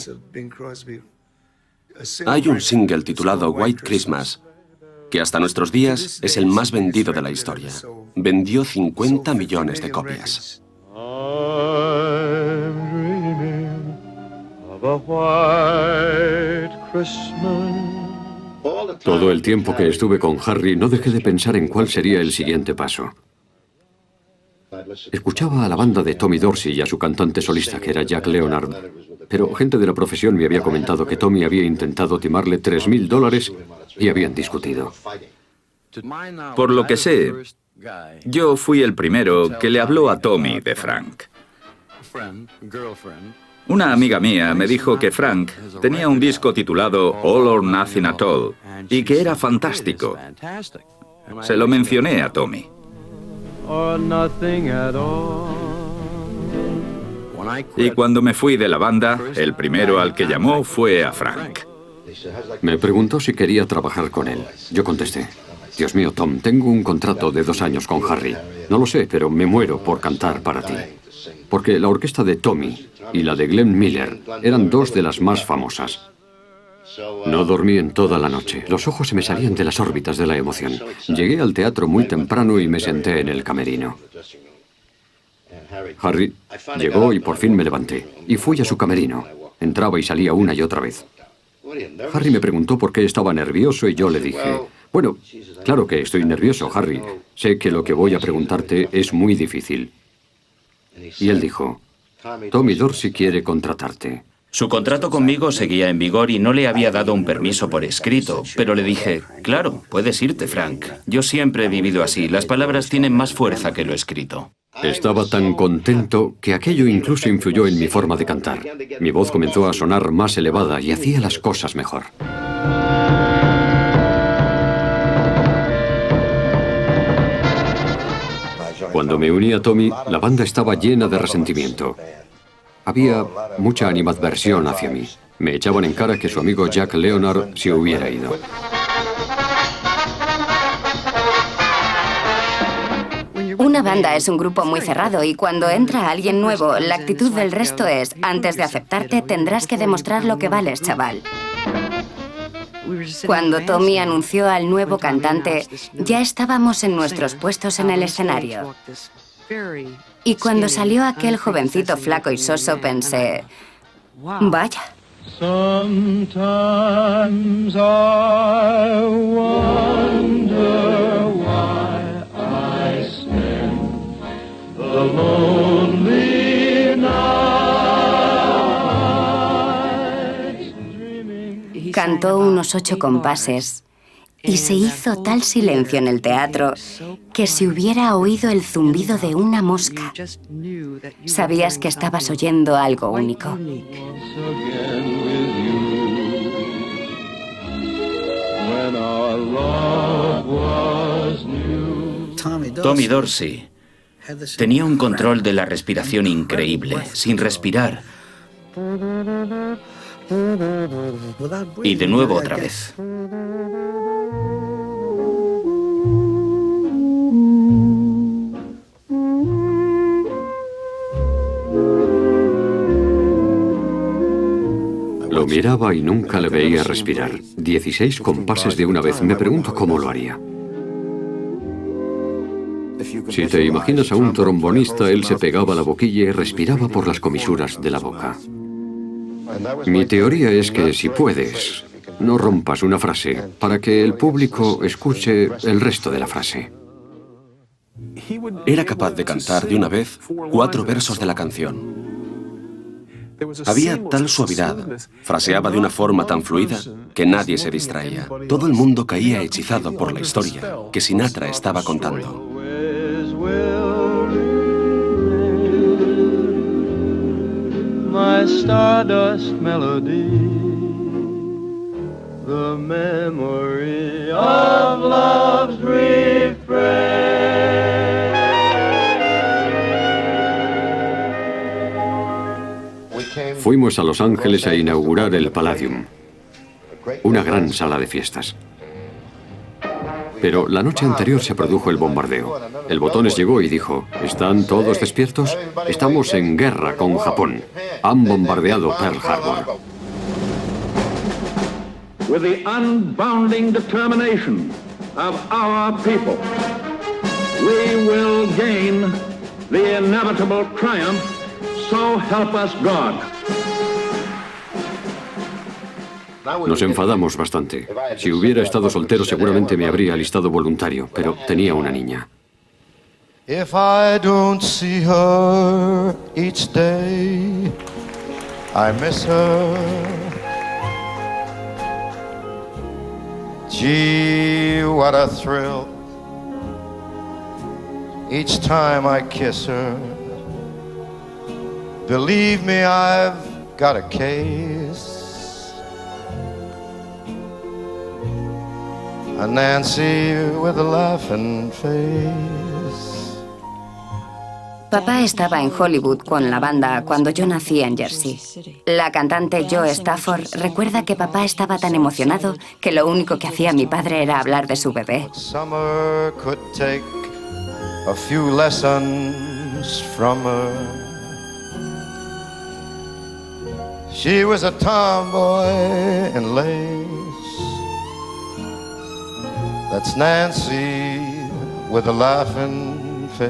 Hay un single titulado White Christmas, que hasta nuestros días es el más vendido de la historia. Vendió 50 millones de copias. Todo el tiempo que estuve con Harry no dejé de pensar en cuál sería el siguiente paso. Escuchaba a la banda de Tommy Dorsey y a su cantante solista, que era Jack Leonard, pero gente de la profesión me había comentado que Tommy había intentado timarle $3.000 y habían discutido. Por lo que sé, yo fui el primero que le habló a Tommy de Frank. Una amiga mía me dijo que Frank tenía un disco titulado All or Nothing at All y que era fantástico. Se lo mencioné a Tommy. Y cuando me fui de la banda, el primero al que llamó fue a Frank. Me preguntó si quería trabajar con él. Yo contesté: Dios mío, Tom, tengo un contrato de 2 años con Harry. No lo sé, pero me muero por cantar para ti. Porque la orquesta de Tommy y la de Glenn Miller eran 2 de las más famosas. No dormí en toda la noche. Los ojos se me salían de las órbitas de la emoción. Llegué al teatro muy temprano y me senté en el camerino. Harry llegó y por fin me levanté. Y fui a su camerino. Entraba y salía una y otra vez. Harry me preguntó por qué estaba nervioso y yo le dije: bueno, claro que estoy nervioso, Harry. Sé que lo que voy a preguntarte es muy difícil. Y él dijo: Tommy Dorsey quiere contratarte. Su contrato conmigo seguía en vigor y no le había dado un permiso por escrito, pero le dije: claro, puedes irte, Frank. Yo siempre he vivido así. Las palabras tienen más fuerza que lo escrito. Estaba tan contento que aquello incluso influyó en mi forma de cantar. Mi voz comenzó a sonar más elevada y hacía las cosas mejor. Cuando me uní a Tommy, la banda estaba llena de resentimiento. Había mucha animadversión hacia mí. Me echaban en cara que su amigo Jack Leonard se hubiera ido. Una banda es un grupo muy cerrado y cuando entra alguien nuevo, la actitud del resto es: antes de aceptarte, tendrás que demostrar lo que vales, chaval. Cuando Tommy anunció al nuevo cantante, ya estábamos en nuestros puestos en el escenario. Y cuando salió aquel jovencito flaco y soso, pensé: vaya. Sometimes I wonder why I spend the lonely night. Cantó unos 8 compases y se hizo tal silencio en el teatro que si hubiera oído el zumbido de una mosca, sabías que estabas oyendo algo único. Tommy Dorsey tenía un control de la respiración increíble, sin respirar. Y de nuevo otra vez. Lo miraba y nunca le veía respirar. 16 compases de una vez. Me pregunto cómo lo haría. Si te imaginas a un trombonista, él se pegaba la boquilla y respiraba por las comisuras de la boca. Mi teoría es que si puedes, no rompas una frase para que el público escuche el resto de la frase. Era capaz de cantar de una vez 4 versos de la canción. Había tal suavidad, fraseaba de una forma tan fluida, que nadie se distraía. Todo el mundo caía hechizado por la historia que Sinatra estaba contando. My stardust melody, the memory of love's refrain. Fuimos a Los Ángeles a inaugurar el Palladium, una gran sala de fiestas. Pero la noche anterior se produjo el bombardeo. El Botones llegó y dijo, ¿están todos despiertos? Estamos en guerra con Japón. Han bombardeado Pearl Harbor. With the unbounding determination of our people, we will gain the inevitable triumph, so help us God. Nos enfadamos bastante. Si hubiera estado soltero seguramente me habría alistado voluntario, pero tenía una niña. If I don't see her each day, I miss her. Gee, what a thrill each time I kiss her. Believe me, I've got a case. A Nancy with a laughing face. Papá estaba en Hollywood con la banda cuando yo nací en Jersey. La cantante Joe Stafford recuerda que papá estaba tan emocionado que lo único que hacía mi padre era hablar de su bebé. Summer could take a few lessons from her. She was a tomboy in lace. That's Nancy with a laughing face.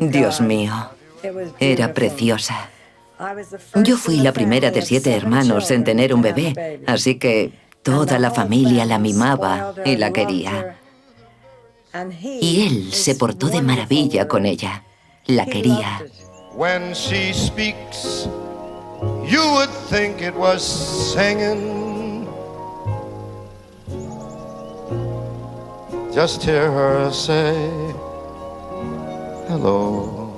Dios mío, era preciosa. Yo fui la primera de 7 hermanos en tener un bebé, así que toda la familia la mimaba y la quería. Y él se portó de maravilla con ella. La quería. When she speaks, you would think it was singing. Just hear her say, hello.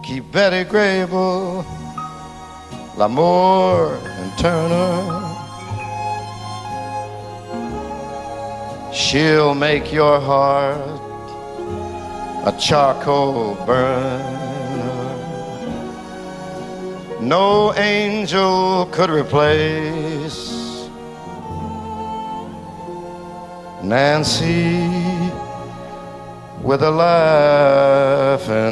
Keep Betty Grable, L'Amour and Turner. She'll make your heart a charcoal burner. No angel could replace Nancy with a laughing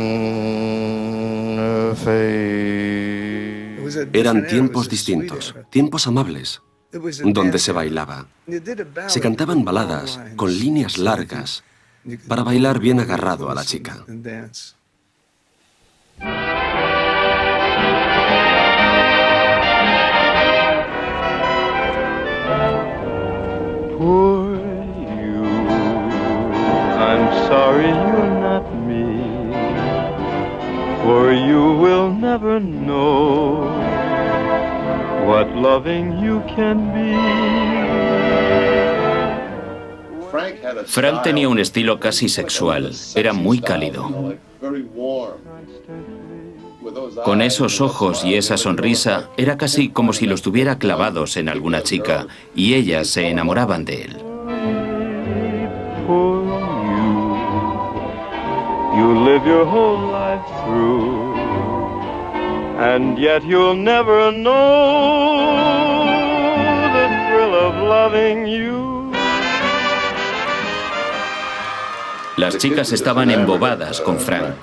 face. Eran tiempos distintos, tiempos amables, donde se bailaba. Se cantaban baladas con líneas largas para bailar bien agarrado a la chica. Poor you, I'm sorry you're not me, for you will never know what loving you can be. Frank tenía un estilo casi sexual, era muy cálido. Con esos ojos y esa sonrisa, era casi como si los tuviera clavados en alguna chica, y ellas se enamoraban de él. Poor you live your whole life through, and yet you'll never know the thrill of loving you. Las chicas estaban embobadas con Frank.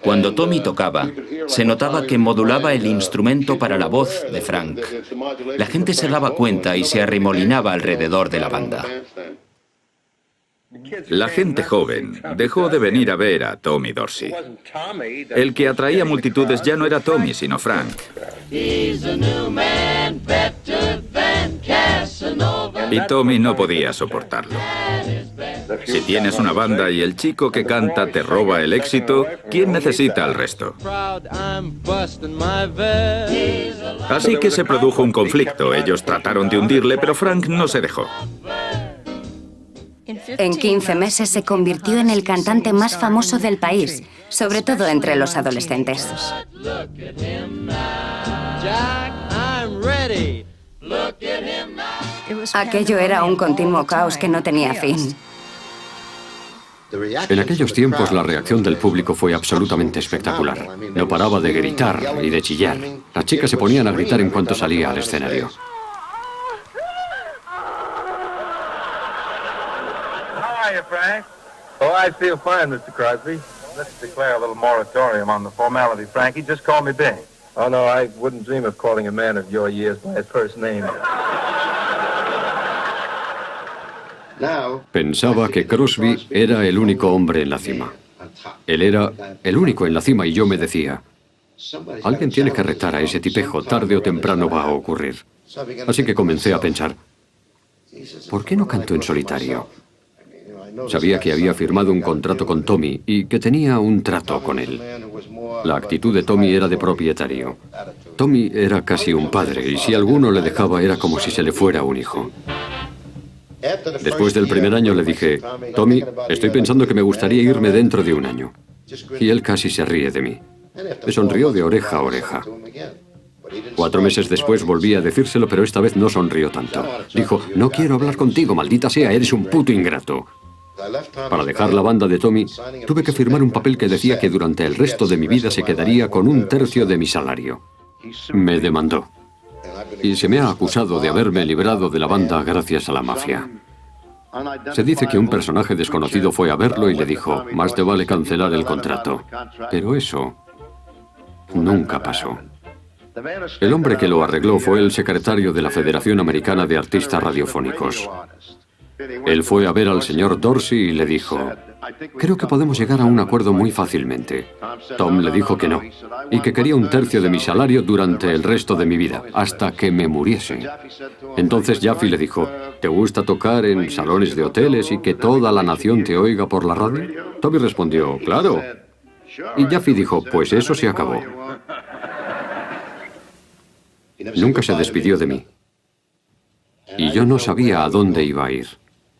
Cuando Tommy tocaba, se notaba que modulaba el instrumento para la voz de Frank. La gente se daba cuenta y se arremolinaba alrededor de la banda. La gente joven dejó de venir a ver a Tommy Dorsey. El que atraía multitudes ya no era Tommy, sino Frank. Y Tommy no podía soportarlo. Si tienes una banda y el chico que canta te roba el éxito, ¿quién necesita al resto? Así que se produjo un conflicto. Ellos trataron de hundirle, pero Frank no se dejó. En 15 meses se convirtió en el cantante más famoso del país, sobre todo entre los adolescentes. Aquello era un continuo caos que no tenía fin. En aquellos tiempos la reacción del público fue absolutamente espectacular. No paraba de gritar y de chillar. Las chicas se ponían a gritar en cuanto salía al escenario. Frank? Oh, I feel fine, Mr. Crosby. Let's declare a little moratorium on the formality, Frankie. Just call me Bing. Oh, no, I wouldn't dream of calling a man of your years by his first name. Pensaba que Crosby era el único hombre en la cima. Él era el único en la cima y yo me decía, alguien tiene que retar a ese tipejo, tarde o temprano va a ocurrir. Así que comencé a pensar, ¿por qué no canto en solitario? Sabía que había firmado un contrato con Tommy y que tenía un trato con él. La actitud de Tommy era de propietario. Tommy era casi un padre y si alguno le dejaba era como si se le fuera un hijo. Después del primer año le dije, Tommy, estoy pensando que me gustaría irme dentro de un año. Y él casi se ríe de mí. Me sonrió de oreja a oreja. 4 meses después volví a decírselo, pero esta vez no sonrió tanto. Dijo, no quiero hablar contigo, maldita sea, eres un puto ingrato. Para dejar la banda de Tommy, tuve que firmar un papel que decía que durante el resto de mi vida se quedaría con 1/3 de mi salario. Me demandó. Y se me ha acusado de haberme librado de la banda gracias a la mafia. Se dice que un personaje desconocido fue a verlo y le dijo, más te vale cancelar el contrato. Pero eso nunca pasó. El hombre que lo arregló fue el secretario de la Federación Americana de Artistas Radiofónicos. Él fue a ver al señor Dorsey y le dijo, creo que podemos llegar a un acuerdo muy fácilmente. Tom le dijo que no, y que quería 1/3 de mi salario durante el resto de mi vida, hasta que me muriese. Entonces Jaffe le dijo, ¿te gusta tocar en salones de hoteles y que toda la nación te oiga por la radio? Tommy respondió, claro. Y Jaffe dijo, pues eso se acabó. Nunca se despidió de mí. Y yo no sabía a dónde iba a ir.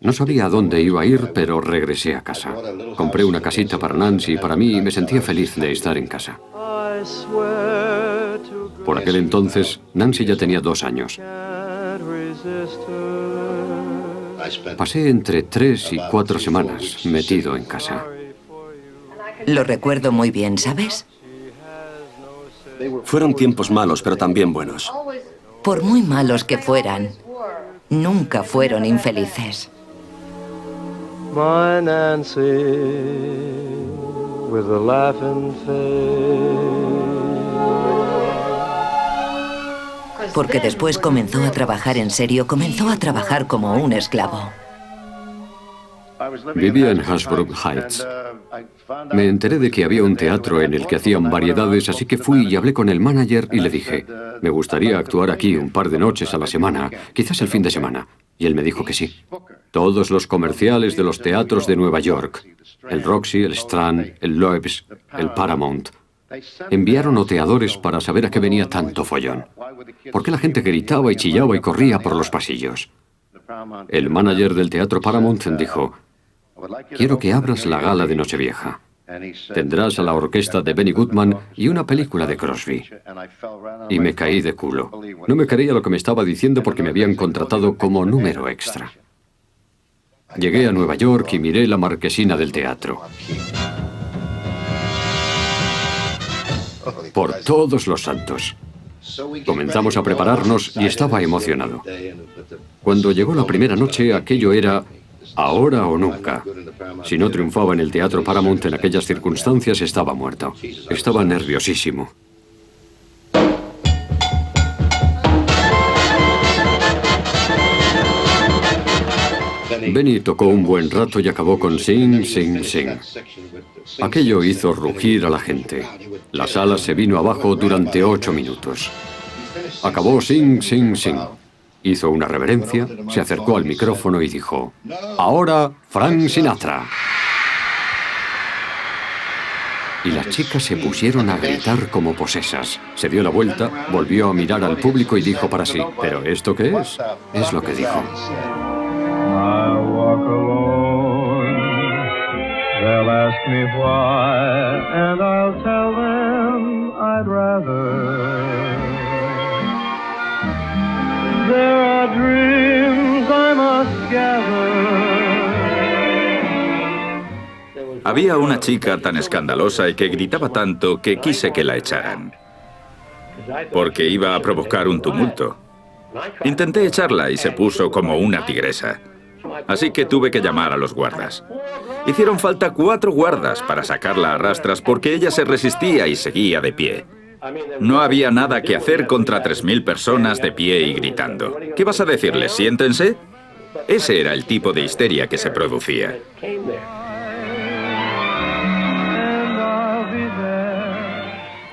No sabía a dónde iba a ir, pero regresé a casa. Compré una casita para Nancy y para mí y me sentía feliz de estar en casa. Por aquel entonces, Nancy ya tenía 2 años. Pasé entre 3 y 4 semanas metido en casa. Lo recuerdo muy bien, ¿sabes? Fueron tiempos malos, pero también buenos. Por muy malos que fueran, nunca fueron infelices. My Nancy, with a laughing face. Porque después comenzó a trabajar en serio, comenzó a trabajar como un esclavo. Vivía en Hasbrook Heights. Me enteré de que había un teatro en el que hacían variedades, así que fui y hablé con el manager y le dije, me gustaría actuar aquí un par de noches a la semana, quizás el fin de semana. Y él me dijo que sí. Todos los comerciales de los teatros de Nueva York, el Roxy, el Strand, el Loebs, el Paramount, enviaron oteadores para saber a qué venía tanto follón. ¿Por qué la gente gritaba y chillaba y corría por los pasillos? El manager del teatro Paramount dijo, quiero que abras la gala de Nochevieja. Tendrás a la orquesta de Benny Goodman y una película de Crosby. Y me caí de culo. No me creía lo que me estaba diciendo porque me habían contratado como número extra. Llegué a Nueva York y miré la marquesina del teatro. Por todos los santos. Comenzamos a prepararnos y estaba emocionado. Cuando llegó la primera noche, aquello era ahora o nunca. Si no triunfaba en el teatro Paramount en aquellas circunstancias, estaba muerto. Estaba nerviosísimo. Benny tocó un buen rato y acabó con Sing, Sing, Sing. Aquello hizo rugir a la gente. La sala se vino abajo durante 8 minutos. Acabó Sing, Sing, Sing. Hizo una reverencia, se acercó al micrófono y dijo: "Ahora, Frank Sinatra". Y las chicas se pusieron a gritar como posesas. Se dio la vuelta, volvió a mirar al público y dijo para sí: ¿pero esto qué es? Es lo que dijo. I walk alone. They'll ask me why, and I'll tell them I'd rather. There are dreams I must gather. Había una chica tan escandalosa y que gritaba tanto que quise que la echaran, porque iba a provocar un tumulto. Intenté echarla y se puso como una tigresa. Así que tuve que llamar a los guardas. Hicieron falta 4 guardas para sacarla a rastras porque ella se resistía y seguía de pie. No había nada que hacer contra 3000 personas de pie y gritando. ¿Qué vas a decirles? ¿Siéntense? Ese era el tipo de histeria que se producía.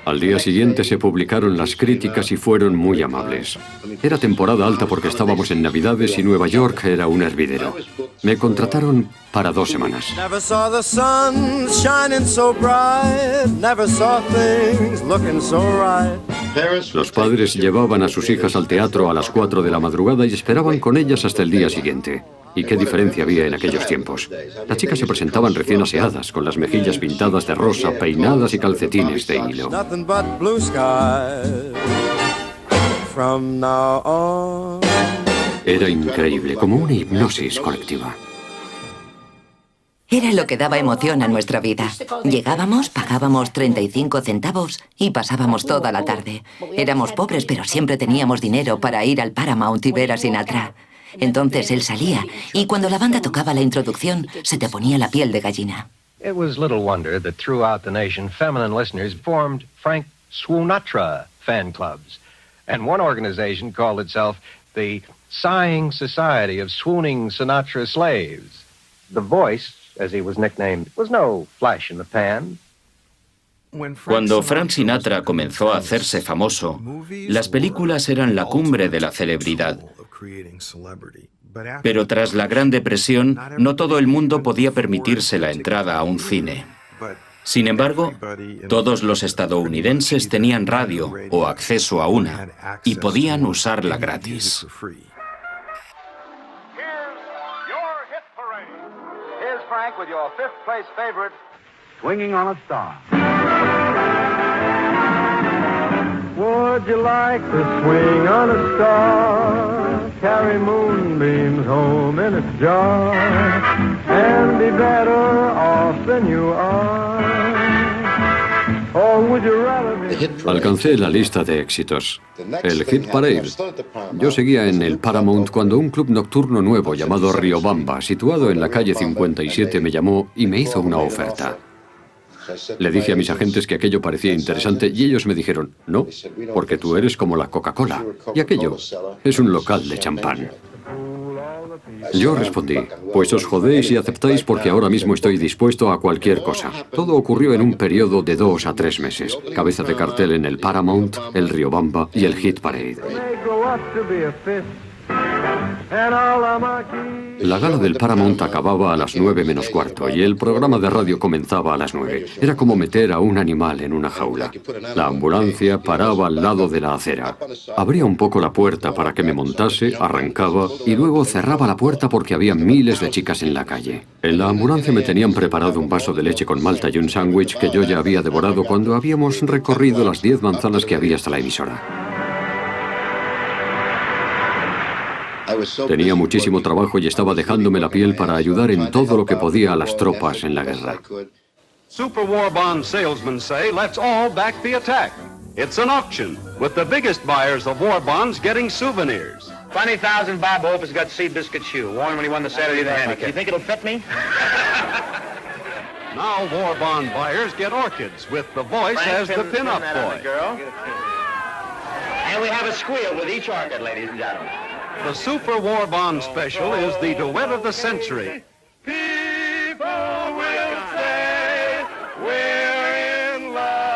Al día siguiente se publicaron las críticas y fueron muy amables. Era temporada alta porque estábamos en Navidades y Nueva York era un hervidero. Me contrataron para 2 semanas. Never saw the sun shining so bright. Never saw things looking so right. Los padres llevaban a sus hijas al teatro a las 4 de la madrugada y esperaban con ellas hasta el día siguiente. ¿Y qué diferencia había en aquellos tiempos? Las chicas se presentaban recién aseadas, con las mejillas pintadas de rosa, peinadas y calcetines de hilo. Nothing but blue skies. From now on. Era increíble, como una hipnosis colectiva. Era lo que daba emoción a nuestra vida. Llegábamos, pagábamos 35 centavos y pasábamos toda la tarde. Éramos pobres, pero siempre teníamos dinero para ir al Paramount y ver a Sinatra. Entonces él salía, y cuando la banda tocaba la introducción, se te ponía la piel de gallina. It was little wonder that throughout the nation, feminine listeners formed Frank Swoonatra fan clubs. And one organization called itself the Sighing Society of Swooning Sinatra Slaves. The Voice, as he was nicknamed, was no flash in the pan. Cuando Frank Sinatra comenzó a hacerse famoso, las películas eran la cumbre de la celebridad. Pero tras la Gran Depresión, no todo el mundo podía permitirse la entrada a un cine. Sin embargo, todos los estadounidenses tenían radio o acceso a una y podían usarla gratis. Here's Frank with your 5th place favorite, Swinging on a Star. Would you like to swing on a star, carry moonbeams home in a jar, and be better off than you are? Or would you rather be... Alcancé la lista de éxitos. El Hit Parade. Yo seguía en el Paramount cuando un club nocturno nuevo llamado Riobamba, situado en la calle 57, me llamó y me hizo una oferta. Le dije a mis agentes que aquello parecía interesante y ellos me dijeron: no, porque tú eres como la Coca-Cola y aquello es un local de champán. Yo respondí: pues os jodéis y aceptáis porque ahora mismo estoy dispuesto a cualquier cosa. Todo ocurrió en un periodo de 2 a 3 meses. Cabeza de cartel en el Paramount, el Riobamba y el Hit Parade. La gala del Paramount acababa a las 9 menos cuarto y el programa de radio comenzaba a las 9. Era como meter a un animal en una jaula. La ambulancia paraba al lado de la acera. Abría un poco la puerta para que me montase, arrancaba y luego cerraba la puerta porque había miles de chicas en la calle. En la ambulancia me tenían preparado un vaso de leche con malta y un sándwich que yo ya había devorado cuando habíamos recorrido las 10 manzanas que había hasta la emisora. Tenía muchísimo trabajo y estaba dejándome la piel para ayudar en todo lo que podía a las tropas en la guerra. Super war bond salesmen say, let's all back the attack. It's an auction, with the biggest buyers of war bonds getting souvenirs. 20,000 Bob Hope has got Seabiscuit shoe. Won when he won the Saturday the Handicap. You think it'll fit me? Now war bond buyers get orchids, with the Voice as the pin-up boy. And we have a squeal with each orchid, ladies and gentlemen. The Super War Bond special is the duet of the century. People will say we're in love.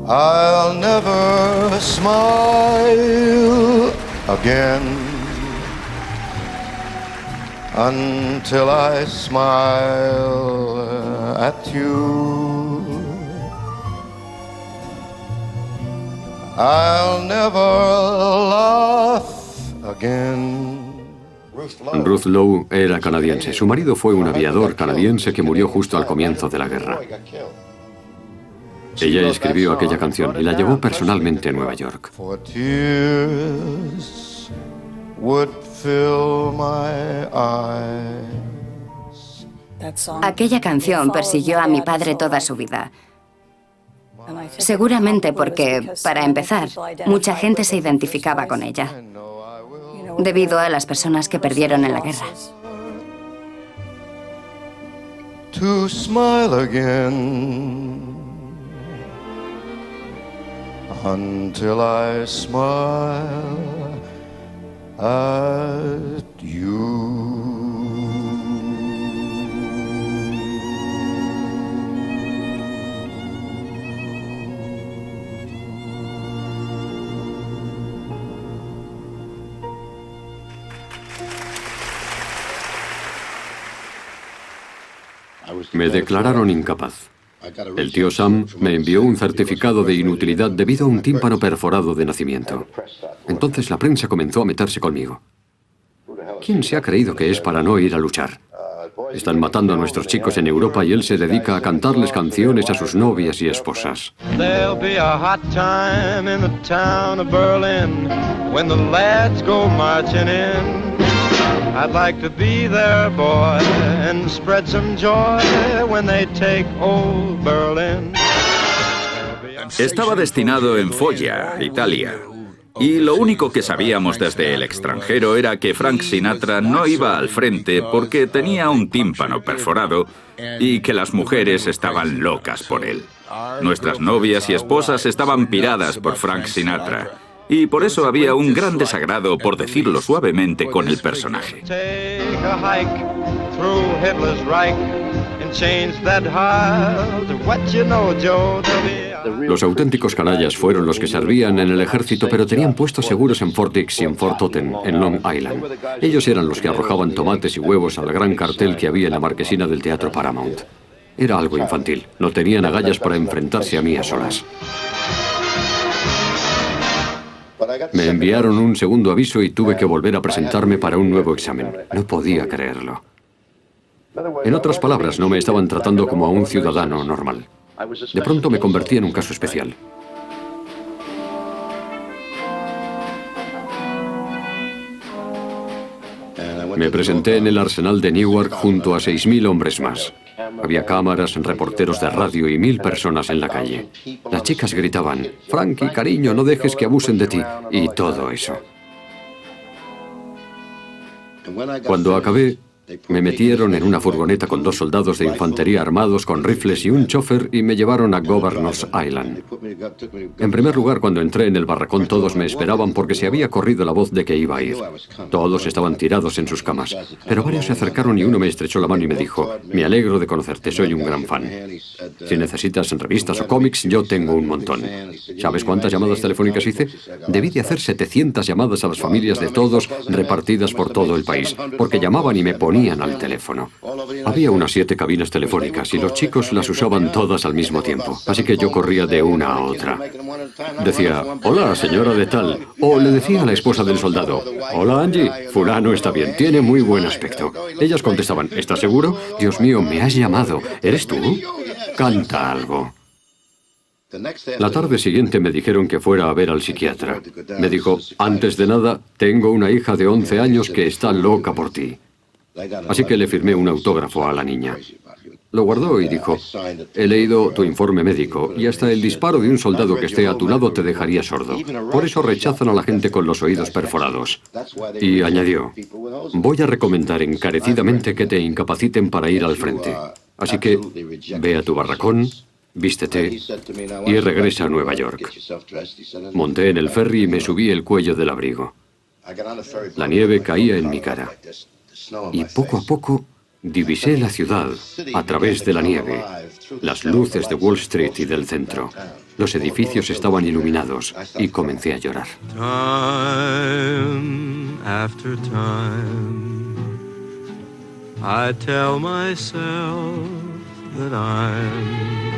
I'll never smile again until I smile at you. I'll never laugh again. Ruth Lowe era canadiense. Su marido fue un aviador canadiense que murió justo al comienzo de la guerra. Ella escribió aquella canción y la llevó personalmente a Nueva York. For tears would fill my eyes. Aquella canción persiguió a mi padre toda su vida. Seguramente porque, para empezar, mucha gente se identificaba con ella, debido a las personas que perdieron en la guerra. To smile again until I smile at you. Me declararon incapaz. El tío Sam me envió un certificado de inutilidad debido a un tímpano perforado de nacimiento. Entonces la prensa comenzó a meterse conmigo. ¿Quién se ha creído que es para no ir a luchar? Están matando a nuestros chicos en Europa y él se dedica a cantarles canciones a sus novias y esposas. There'll be a hot time in the town of Berlin when the lads go marching in. I'd like to be there, boy, and spread some joy when they take old Berlin. Estaba destinado en Foggia, Italia. Y lo único que sabíamos desde el extranjero era que Frank Sinatra no iba al frente porque tenía un tímpano perforado y que las mujeres estaban locas por él. Nuestras novias y esposas estaban piradas por Frank Sinatra. Y por eso había un gran desagrado, por decirlo suavemente, con el personaje. Take a hike through Hitler's Reich and change that heart to what you know, Joe. Los auténticos canallas fueron los que servían en el ejército, pero tenían puestos seguros en Fort Dix y en Fort Totten, en Long Island. Ellos eran los que arrojaban tomates y huevos al gran cartel que había en la marquesina del Teatro Paramount. Era algo infantil. No tenían agallas para enfrentarse a mí a solas. Me enviaron un segundo aviso y tuve que volver a presentarme para un nuevo examen. No podía creerlo. En otras palabras, no me estaban tratando como a un ciudadano normal. De pronto me convertí en un caso especial. Me presenté en el arsenal de Newark junto a 6.000 hombres más. Había cámaras, reporteros de radio y 1.000 personas en la calle. Las chicas gritaban, «Frankie, cariño, no dejes que abusen de ti», y todo eso. Cuando acabé, me metieron en una furgoneta con 2 soldados de infantería armados con rifles y un chofer y me llevaron a Governor's Island. En primer lugar, cuando entré en el barracón, todos me esperaban porque se había corrido la voz de que iba a ir. Todos estaban tirados en sus camas, pero varios se acercaron y uno me estrechó la mano y me dijo, «Me alegro de conocerte, soy un gran fan. Si necesitas revistas o cómics, yo tengo un montón». ¿Sabes cuántas llamadas telefónicas hice? Debí de hacer 700 llamadas a las familias de todos repartidas por todo el país, porque llamaban y me ponían al teléfono. Había unas 7 cabinas telefónicas y los chicos las usaban todas al mismo tiempo, así que yo corría de una a otra. Decía, «Hola, señora de tal», o le decía a la esposa del soldado, «Hola, Angie, fulano está bien, tiene muy buen aspecto». Ellas contestaban, «¿Estás seguro? Dios mío, me has llamado. ¿Eres tú? Canta algo». La tarde siguiente me dijeron que fuera a ver al psiquiatra. Me dijo, «Antes de nada, tengo una hija de 11 años que está loca por ti». Así que le firmé un autógrafo a la niña. Lo guardó y dijo, he leído tu informe médico y hasta el disparo de un soldado que esté a tu lado te dejaría sordo. Por eso rechazan a la gente con los oídos perforados. Y añadió, voy a recomendar encarecidamente que te incapaciten para ir al frente. Así que ve a tu barracón, vístete y regresa a Nueva York. Monté en el ferry y me subí el cuello del abrigo. La nieve caía en mi cara. Y poco a poco divisé la ciudad a través de la nieve, las luces de Wall Street y del centro. Los edificios estaban iluminados y comencé a llorar. Time after time, I tell myself that I'm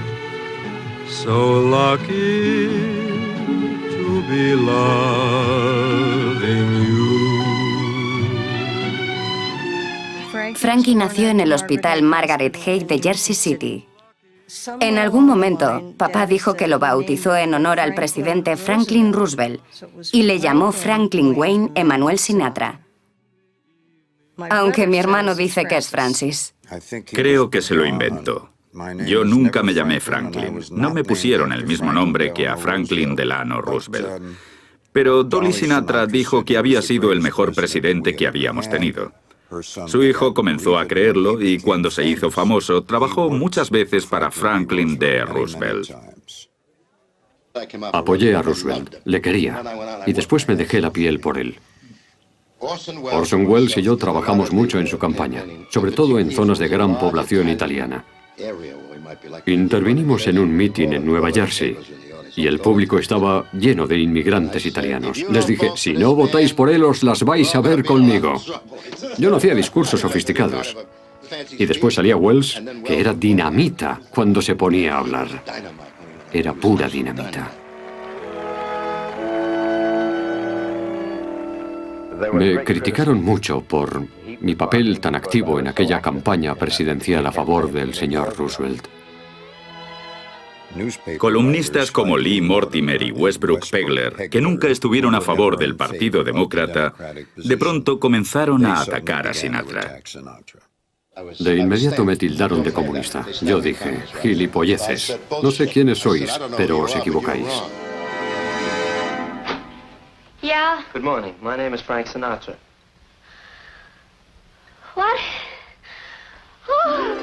so lucky to be loving you. Frankie nació en el Hospital Margaret Haig de Jersey City. En algún momento, papá dijo que lo bautizó en honor al presidente Franklin Roosevelt y le llamó Franklin Wayne Emanuel Sinatra. Aunque mi hermano dice que es Francis. Creo que se lo inventó. Yo nunca me llamé Franklin. No me pusieron el mismo nombre que a Franklin Delano Roosevelt. Pero Dolly Sinatra dijo que había sido el mejor presidente que habíamos tenido. Su hijo comenzó a creerlo y cuando se hizo famoso, trabajó muchas veces para Franklin D. Roosevelt. Apoyé a Roosevelt, le quería, y después me dejé la piel por él. Orson Welles y yo trabajamos mucho en su campaña, sobre todo en zonas de gran población italiana. Intervinimos en un mitin en Nueva Jersey y el público estaba lleno de inmigrantes italianos. Les dije, si no votáis por él, os las vais a ver conmigo. Yo no hacía discursos sofisticados. Y después salía Welles, que era dinamita cuando se ponía a hablar. Era pura dinamita. Me criticaron mucho por mi papel tan activo en aquella campaña presidencial a favor del señor Roosevelt. Columnistas como Lee Mortimer y Westbrook Pegler, que nunca estuvieron a favor del Partido Demócrata, de pronto comenzaron a atacar a Sinatra. De inmediato me tildaron de comunista. Yo dije, gilipolleces. No sé quiénes sois, pero os equivocáis. Yeah? Good morning. My name is Frank Sinatra. What? Oh.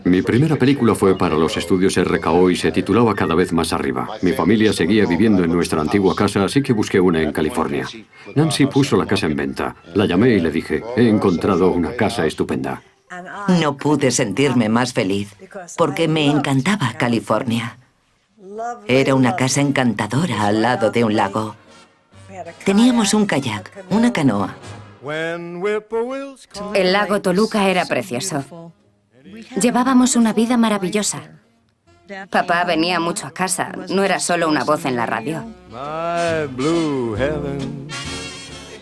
Mi primera película fue para los estudios RKO y se titulaba Cada vez más arriba. Mi familia seguía viviendo en nuestra antigua casa, así que busqué una en California. Nancy puso la casa en venta. La llamé y le dije, he encontrado una casa estupenda. No pude sentirme más feliz, porque me encantaba California. Era una casa encantadora al lado de un lago. Teníamos un kayak, una canoa. El lago Toluca era precioso. Llevábamos una vida maravillosa. Papá venía mucho a casa, no era solo una voz en la radio.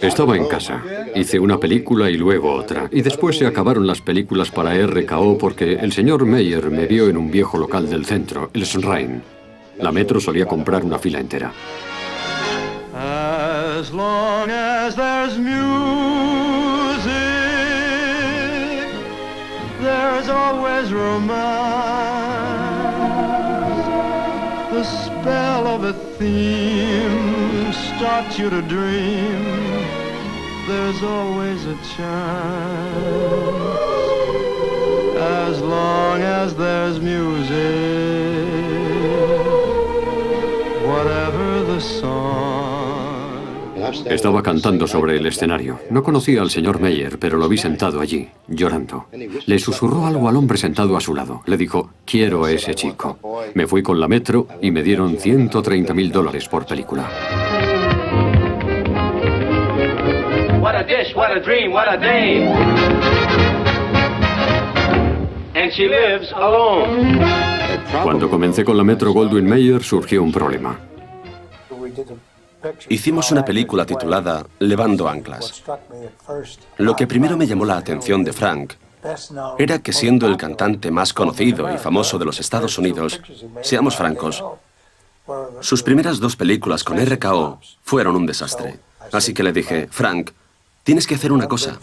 Estaba en casa. Hice una película y luego otra. Y después se acabaron las películas para RKO porque el señor Meyer me vio en un viejo local del centro, el Shrine. La Metro solía comprar una fila entera. As long as there's music, there's always romance. The spell of a theme starts you to dream. There's always a chance. As long as there's music, whatever the song. Estaba cantando sobre el escenario. No conocía al señor Meyer, pero lo vi sentado allí, llorando. Le susurró algo al hombre sentado a su lado. Le dijo, quiero a ese chico. Me fui con la Metro y me dieron $130,000 por película. What a dish, what a dream, what a dame. And she lives alone. Cuando comencé con la Metro Goldwyn Mayer surgió un problema. Hicimos una película titulada Levando anclas. Lo que primero me llamó la atención de Frank era que siendo el cantante más conocido y famoso de los Estados Unidos, seamos francos, sus primeras 2 películas con RKO fueron un desastre. Así que le dije, Frank, Tienes que hacer una cosa.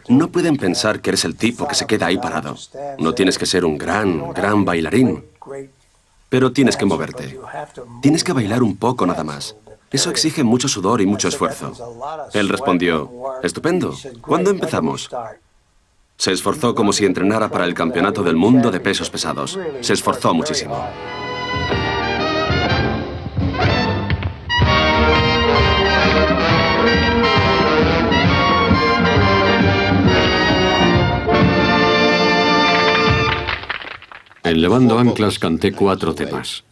No pueden pensar que eres el tipo que se queda ahí parado. No tienes que ser un gran bailarín. Pero tienes que moverte. Tienes que bailar un poco nada más. Eso exige mucho sudor y mucho esfuerzo. Él respondió, estupendo. ¿Cuándo empezamos? Se esforzó como si entrenara para el campeonato del mundo de pesos pesados. Se esforzó muchísimo. En Levando Anclas canté 4 temas.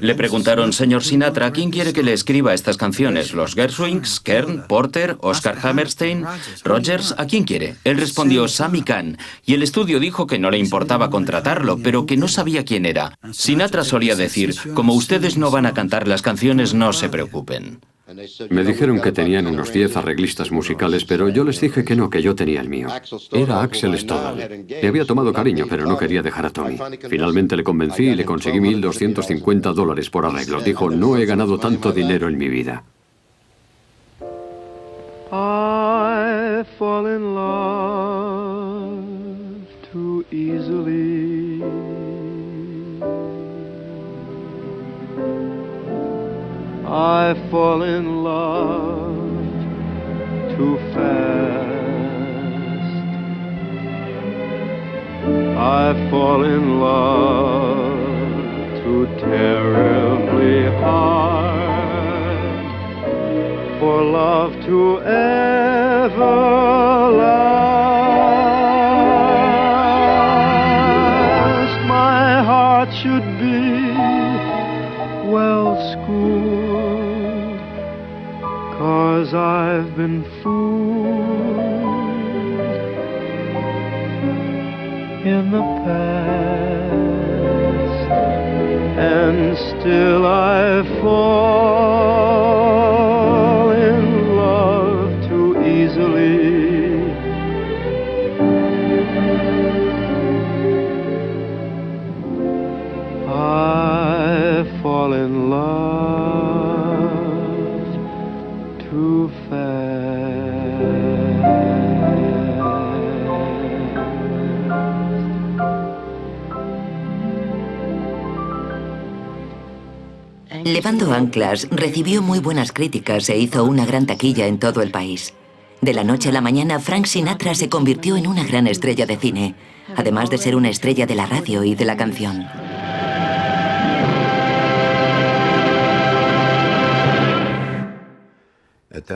Le preguntaron, señor Sinatra, ¿quién quiere que le escriba estas canciones? ¿Los Gershwins, Kern, Porter, Oscar Hammerstein, Rogers? ¿A quién quiere? Él respondió, Sammy Cahn. Y el estudio dijo que no le importaba contratarlo, pero que no sabía quién era. Sinatra solía decir, como ustedes no van a cantar las canciones, no se preocupen. Me dijeron que tenían unos 10 arreglistas musicales, pero yo les dije que no, que yo tenía el mío. Era Axel Stodal. Le había tomado cariño, pero no quería dejar a Tommy. Finalmente le convencí y le conseguí $1,250 por arreglo. Dijo, no he ganado tanto dinero en mi vida. I fall in love too easily. I fall in love too fast. I fall in love too terribly hard for love to ever last. My heart should be well schooled, 'cause I've been fooled in the past, and still I fall in love too easily. I fall in love too Levando Anclas recibió muy buenas críticas e hizo una gran taquilla en todo el país. De la noche a la mañana, Frank Sinatra se convirtió en una gran estrella de cine, además de ser una estrella de la radio y de la canción.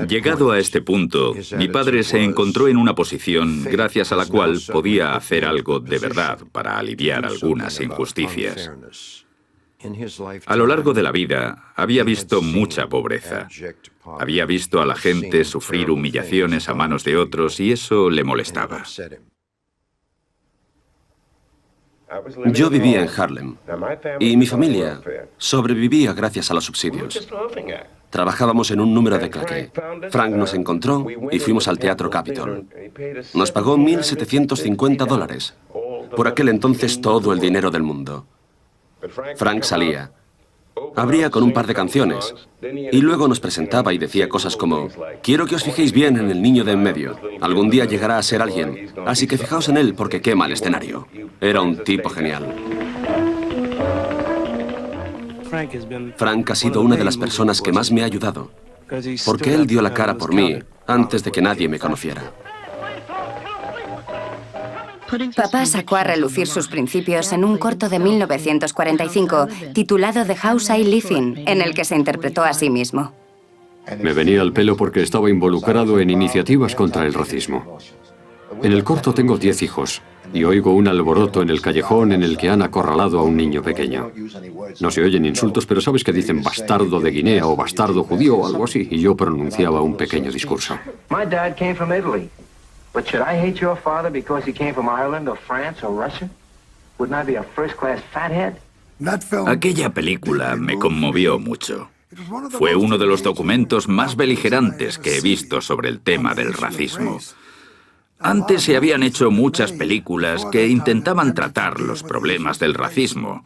Llegado a este punto, mi padre se encontró en una posición gracias a la cual podía hacer algo de verdad para aliviar algunas injusticias. A lo largo de la vida, había visto mucha pobreza. Había visto a la gente sufrir humillaciones a manos de otros y eso le molestaba. Yo vivía en Harlem y mi familia sobrevivía gracias a los subsidios. Trabajábamos en un número de claqué. Frank nos encontró y fuimos al Teatro Capitol. Nos pagó $1,750. Por aquel entonces todo el dinero del mundo. Frank salía, abría con un par de canciones y luego nos presentaba y decía cosas como quiero que os fijéis bien en el niño de en medio. Algún día llegará a ser alguien, así que fijaos en él porque quema el escenario. Era un tipo genial. Frank ha sido una de las personas que más me ha ayudado, porque él dio la cara por mí antes de que nadie me conociera. Papá sacó a relucir sus principios en un corto de 1945 titulado The House I Live In, en el que se interpretó a sí mismo. Me venía al pelo porque estaba involucrado en iniciativas contra el racismo. En el corto tengo 10 hijos y oigo un alboroto en el callejón en el que han acorralado a un niño pequeño. No se oyen insultos, pero sabes que dicen bastardo de Guinea o bastardo judío o algo así, y yo pronunciaba un pequeño discurso. My dad came from Italy. But should I hate your father because he came from Ireland or France or Russia? Wouldn't I be a first-class fathead? Aquella película me conmovió mucho. Fue uno de los documentos más beligerantes que he visto sobre el tema del racismo. Antes se habían hecho muchas películas que intentaban tratar los problemas del racismo,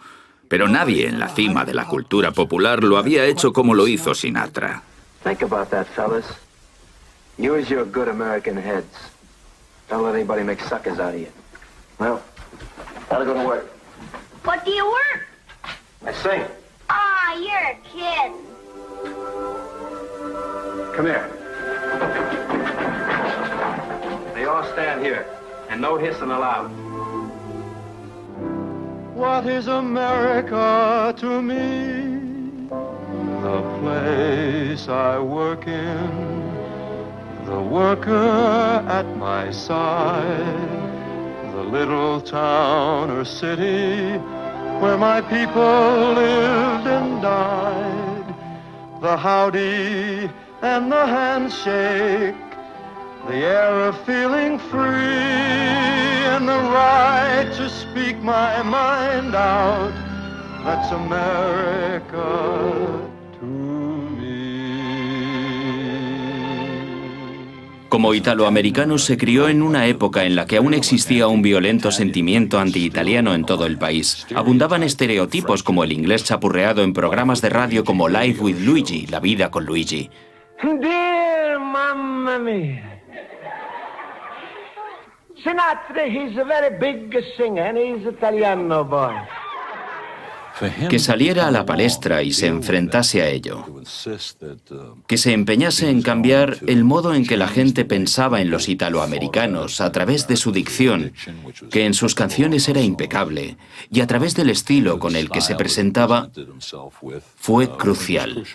pero nadie en la cima de la cultura popular lo había hecho como lo hizo Sinatra. Think about that, fellas. Use your good American heads. Don't let anybody make suckers out of you. Well, gotta go to work. What do you work? I sing. Ah, you're a kid. Come here. They all stand here, and no hissing allowed. What is America to me? The place I work in, the worker at my side, the little town or city where my people lived and died, the howdy and the handshake, the air of feeling free, and the right to speak my mind out. That's America to me. Como italoamericano se crió en una época en la que aún existía un violento sentimiento anti-italiano en todo el país. Abundaban estereotipos como el inglés chapurreado en programas de radio como Life with Luigi, La vida con Luigi. Dear mamma mia. Sinatra, he's a very big singer and he's Italiano boy. Que saliera a la palestra y se enfrentase a ello. Que se empeñase en cambiar el modo en que la gente pensaba en los italoamericanos a través de su dicción, que en sus canciones era impecable, y a través del estilo con el que se presentaba, fue crucial.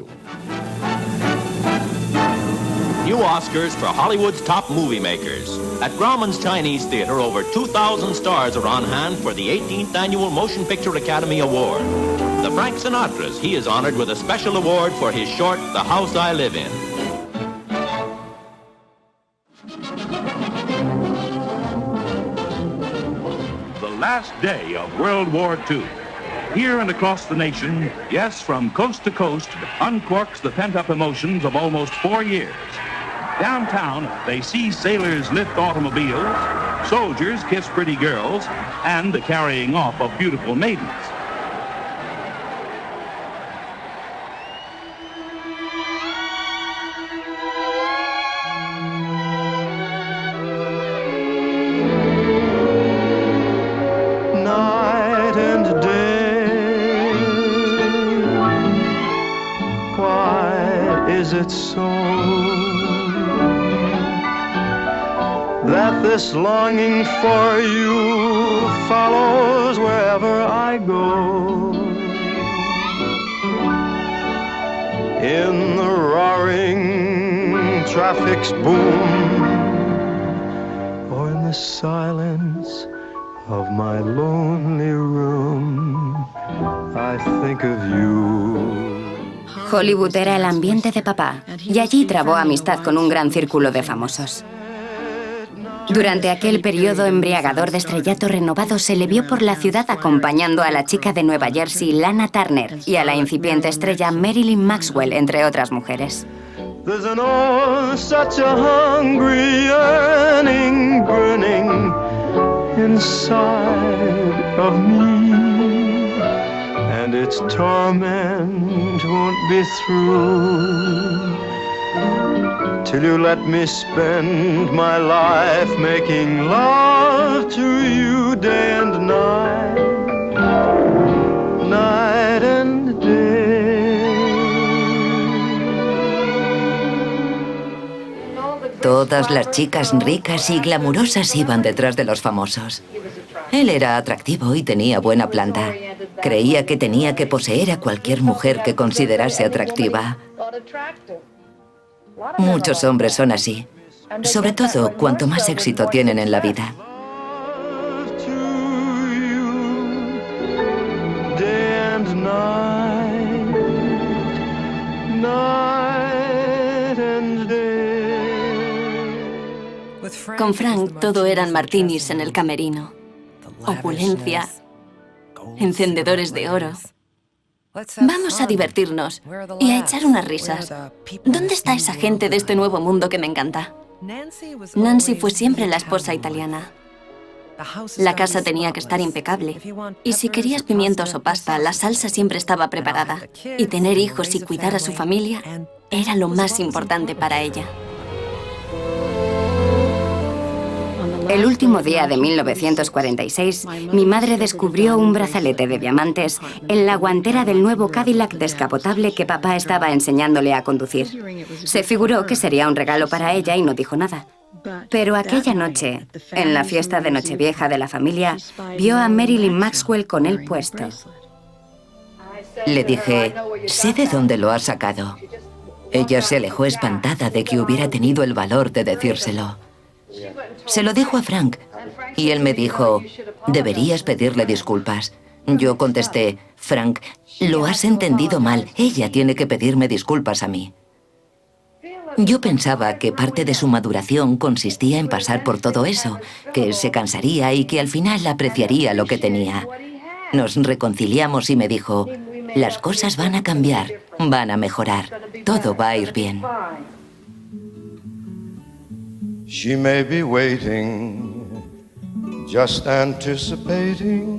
New Oscars for Hollywood's top movie makers. At Grauman's Chinese Theater, over 2,000 stars are on hand for the 18th Annual Motion Picture Academy Award. The Frank Sinatra's, he is honored with a special award for his short, The House I Live In. The last day of World War II. Here and across the nation, yes, from coast to coast, uncorks the pent-up emotions of almost 4 years. Downtown, they see sailors lift automobiles, soldiers kiss pretty girls, and the carrying off of beautiful maidens. Night and day, why is it so that this longing for you follows wherever I go? In the roaring traffic's boom, or in the silence of my lonely room, I think of you. Hollywood era el ambiente de papá, y allí trabó amistad con un gran círculo de famosos. Durante aquel periodo embriagador de estrellato renovado se le vio por la ciudad acompañando a la chica de Nueva Jersey, Lana Turner, y a la incipiente estrella Marilyn Maxwell, entre otras mujeres. There's an oh, such a hungry yearning burning inside of me, and its torment won't be through till you let me spend my life making love to you day and night, night and day. Todas las chicas ricas y glamurosas iban detrás de los famosos. Él era atractivo y tenía buena planta. Creía que tenía que poseer a cualquier mujer que considerase atractiva. Muchos hombres son así, sobre todo cuanto más éxito tienen en la vida. Con Frank todo eran martinis en el camerino, opulencia, encendedores de oro. Vamos a divertirnos y a echar unas risas. ¿Dónde está esa gente de este nuevo mundo que me encanta? Nancy fue siempre la esposa italiana. La casa tenía que estar impecable. Y si querías pimientos o pasta, la salsa siempre estaba preparada. Y tener hijos y cuidar a su familia era lo más importante para ella. El último día de 1946, mi madre descubrió un brazalete de diamantes en la guantera del nuevo Cadillac descapotable que papá estaba enseñándole a conducir. Se figuró que sería un regalo para ella y no dijo nada. Pero aquella noche, en la fiesta de Nochevieja de la familia, vio a Marilyn Maxwell con él puesto. Le dije, sé de dónde lo has sacado. Ella se alejó espantada de que hubiera tenido el valor de decírselo. Se lo dijo a Frank y él me dijo, deberías pedirle disculpas. Yo contesté, Frank, lo has entendido mal. Ella tiene que pedirme disculpas a mí. Yo pensaba que parte de su maduración consistía en pasar por todo eso, que se cansaría y que al final apreciaría lo que tenía. Nos reconciliamos y me dijo, las cosas van a cambiar, van a mejorar, todo va a ir bien. She may be waiting, just anticipating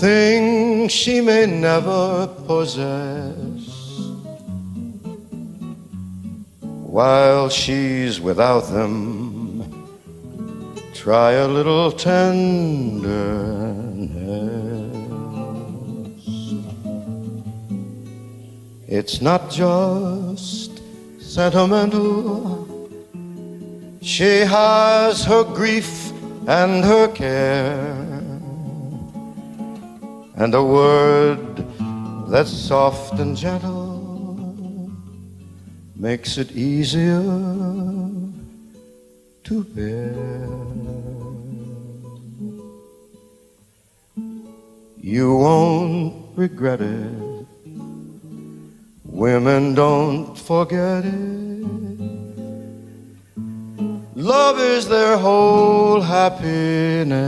things she may never possess. While she's without them, try a little tenderness. It's not just sentimental. She has her grief and her care, and a word that's soft and gentle makes it easier to bear. You won't regret it. Women don't forget it. Love is their whole happiness,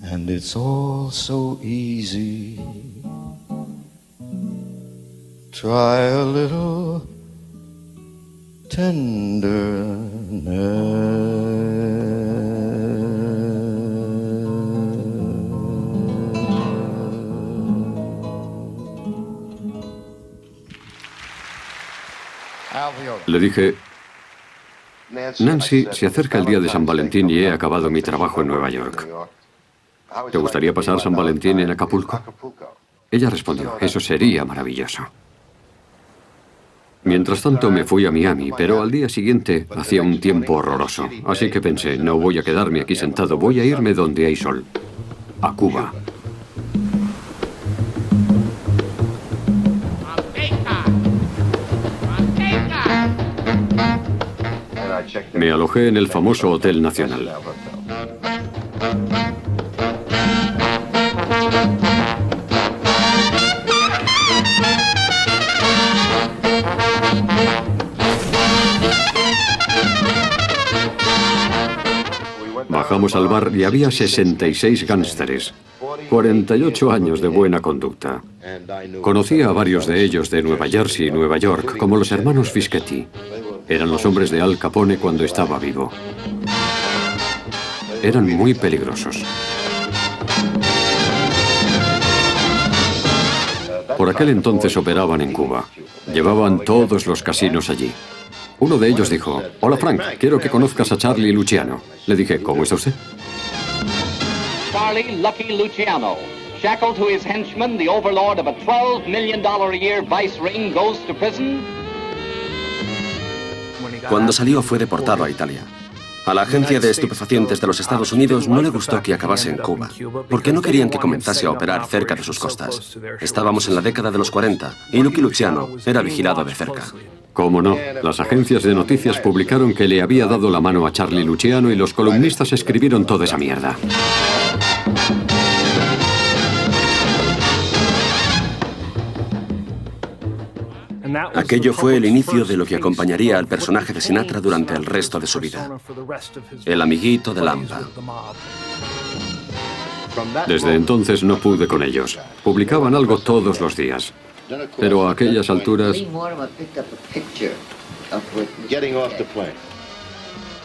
and it's all so easy. Try a little Le dije, Nancy, se acerca el día de San Valentín y he acabado mi trabajo en Nueva York. ¿Te gustaría pasar San Valentín en Acapulco? Ella respondió, eso sería maravilloso. Mientras tanto me fui a Miami, pero al día siguiente hacía un tiempo horroroso. Así que pensé, no voy a quedarme aquí sentado, voy a irme donde hay sol, a Cuba. Me alojé en el famoso Hotel Nacional. Bajamos al bar y había 66 gánsteres, 48 años de buena conducta. Conocí a varios de ellos de Nueva Jersey y Nueva York, como los hermanos Fischetti. Eran los hombres de Al Capone cuando estaba vivo. Eran muy peligrosos. Por aquel entonces operaban en Cuba. Llevaban todos los casinos allí. Uno de ellos dijo, hola Frank, quiero que conozcas a Charlie Luciano. Le dije, ¿cómo está usted? Charlie Lucky Luciano, shackled to his henchman, the overlord of a $12 million a year vice ring, goes to prison. Cuando salió fue deportado a Italia. A la agencia de estupefacientes de los Estados Unidos no le gustó que acabase en Cuba, porque no querían que comenzase a operar cerca de sus costas. Estábamos en la década de los 40 y Lucky Luciano era vigilado de cerca. ¿Cómo no? Las agencias de noticias publicaron que le había dado la mano a Charlie Luciano y los columnistas escribieron toda esa mierda. Aquello fue el inicio de lo que acompañaría al personaje de Sinatra durante el resto de su vida. El amiguito de Lampa. Desde entonces no pude con ellos. Publicaban algo todos los días. Pero a aquellas alturas...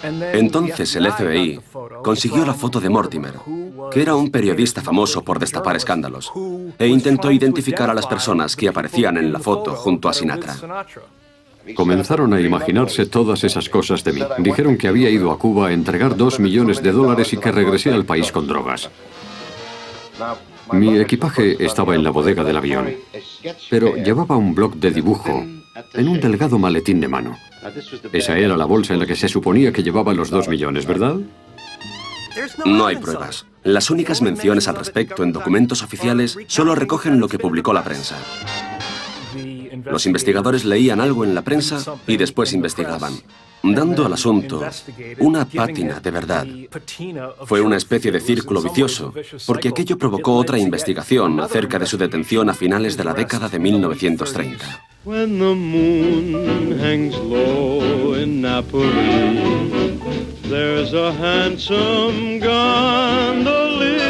Entonces el FBI consiguió la foto de Mortimer, que era un periodista famoso por destapar escándalos, e intentó identificar a las personas que aparecían en la foto junto a Sinatra. Comenzaron a imaginarse todas esas cosas de mí. Dijeron que había ido a Cuba a entregar $2 millones y que regresé al país con drogas. Mi equipaje estaba en la bodega del avión, pero llevaba un bloc de dibujo en un delgado maletín de mano. Esa era la bolsa en la que se suponía que llevaba los 2 millones, ¿verdad? No hay pruebas. Las únicas menciones al respecto en documentos oficiales solo recogen lo que publicó la prensa. Los investigadores leían algo en la prensa y después investigaban, dando al asunto una pátina de verdad. Fue una especie de círculo vicioso, porque aquello provocó otra investigación acerca de su detención a finales de la década de 1930. When the moon hangs low in Napoli, there's a handsome gondolier.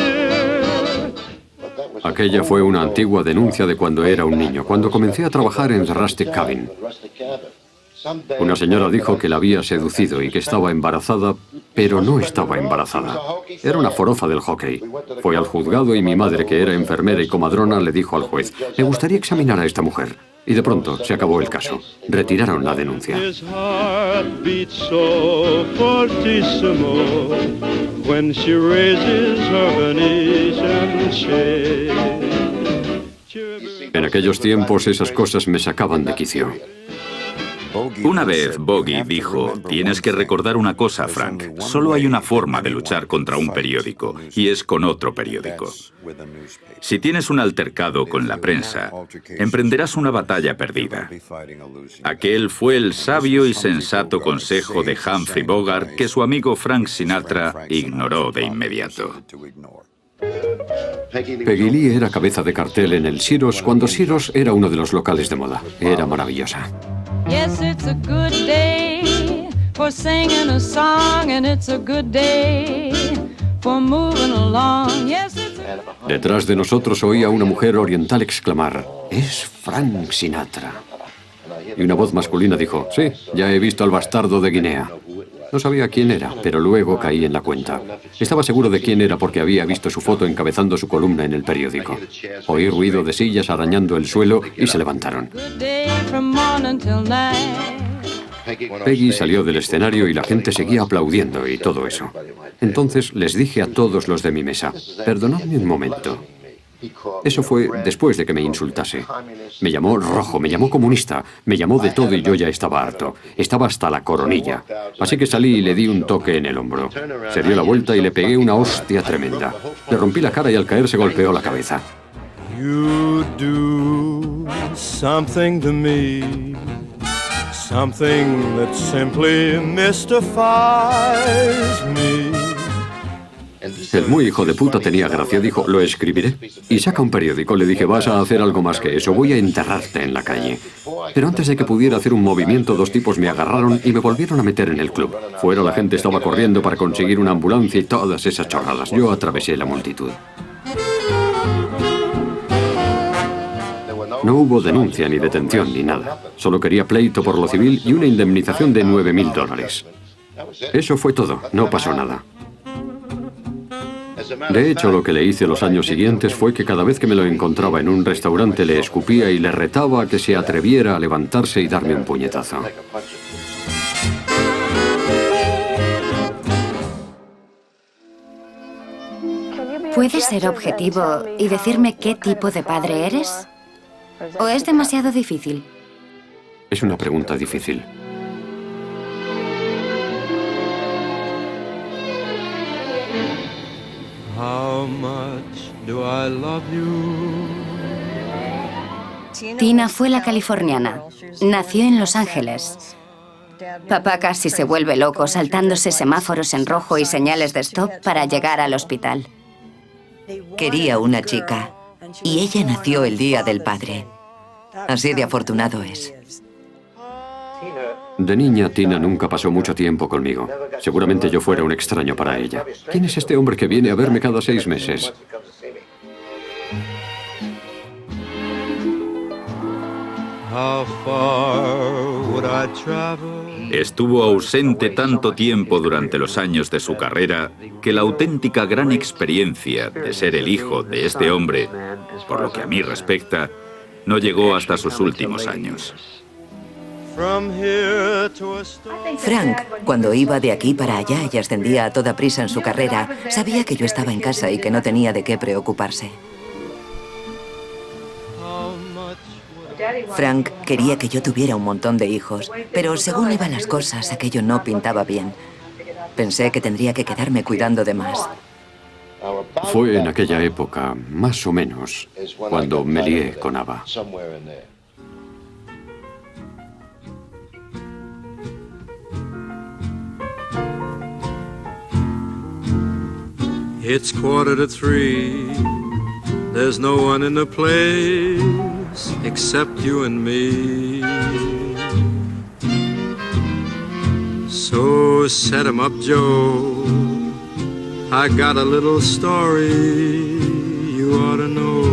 Aquella fue una antigua denuncia de cuando era un niño, cuando comencé a trabajar en The Rustic Cabin. Una señora dijo que la había seducido y que estaba embarazada, pero no estaba embarazada. Era una forofa del hockey. Fue al juzgado y mi madre, que era enfermera y comadrona, le dijo al juez: «Me gustaría examinar a esta mujer». Y de pronto se acabó el caso. Retiraron la denuncia. His heart beats so fortissimo when she raises her Venetian shade. En aquellos tiempos esas cosas me sacaban de quicio. Una vez Bogey dijo: tienes que recordar una cosa, Frank. Solo hay una forma de luchar contra un periódico, y es con otro periódico. Si tienes un altercado con la prensa, emprenderás una batalla perdida. Aquel fue el sabio y sensato consejo de Humphrey Bogart que su amigo Frank Sinatra ignoró de inmediato. Peggy Lee era cabeza de cartel en el Sears cuando Sears era uno de los locales de moda. Era maravillosa. Yes, it's a good day for singing a song, and it's a good day for moving along. Yes, it's a... Detrás de nosotros oía una mujer oriental exclamar: «Es Frank Sinatra». Y una voz masculina dijo: «Sí, ya he visto al bastardo de Guinea». No sabía quién era, pero luego caí en la cuenta. Estaba seguro de quién era porque había visto su foto encabezando su columna en el periódico. Oí ruido de sillas arañando el suelo y se levantaron. Peggy salió del escenario y la gente seguía aplaudiendo y todo eso. Entonces les dije a todos los de mi mesa: «Perdonadme un momento». Eso fue después de que me insultase. Me llamó rojo, me llamó comunista, me llamó de todo y yo ya estaba harto. Estaba hasta la coronilla. Así que salí y le di un toque en el hombro. Se dio la vuelta y le pegué una hostia tremenda. Le rompí la cara y al caer se golpeó la cabeza. You do something to me, something that simply mystifies me. El muy hijo de puta tenía gracia, dijo: «Lo escribiré». Y saca un periódico. Le dije: «Vas a hacer algo más que eso, voy a enterrarte en la calle». Pero antes de que pudiera hacer un movimiento, 2 tipos me agarraron y me volvieron a meter en el club. Fuera la gente estaba corriendo para conseguir una ambulancia y todas esas chorradas. Yo atravesé la multitud. No hubo denuncia, ni detención, ni nada. Solo quería pleito por lo civil y una indemnización de $9,000. Eso fue todo, no pasó nada. De hecho, lo que le hice los años siguientes fue que cada vez que me lo encontraba en un restaurante le escupía y le retaba a que se atreviera a levantarse y darme un puñetazo. ¿Puedes ser objetivo y decirme qué tipo de padre eres? ¿O es demasiado difícil? Es una pregunta difícil. How much do I love you? Tina fue la californiana. Nació en Los Ángeles. Papá casi se vuelve loco saltándose semáforos en rojo y señales de stop para llegar al hospital. Quería una chica y ella nació el día del padre. Así de afortunado es. De niña, Tina nunca pasó mucho tiempo conmigo. Seguramente yo fuera un extraño para ella. ¿Quién es este hombre que viene a verme cada 6 meses? How far would I travel? Estuvo ausente tanto tiempo durante los años de su carrera que la auténtica gran experiencia de ser el hijo de este hombre, por lo que a mí respecta, no llegó hasta sus últimos años. Frank, cuando iba de aquí para allá y ascendía a toda prisa en su carrera, sabía que yo estaba en casa y que no tenía de qué preocuparse. Frank quería que yo tuviera un montón de hijos, pero según iban las cosas, aquello no pintaba bien. Pensé que tendría que quedarme cuidando de más. Fue en aquella época, más o menos, cuando me lié con Ava. It's 2:45. There's no one in the place except you and me. So set 'em up, Joe. I got a little story you ought to know.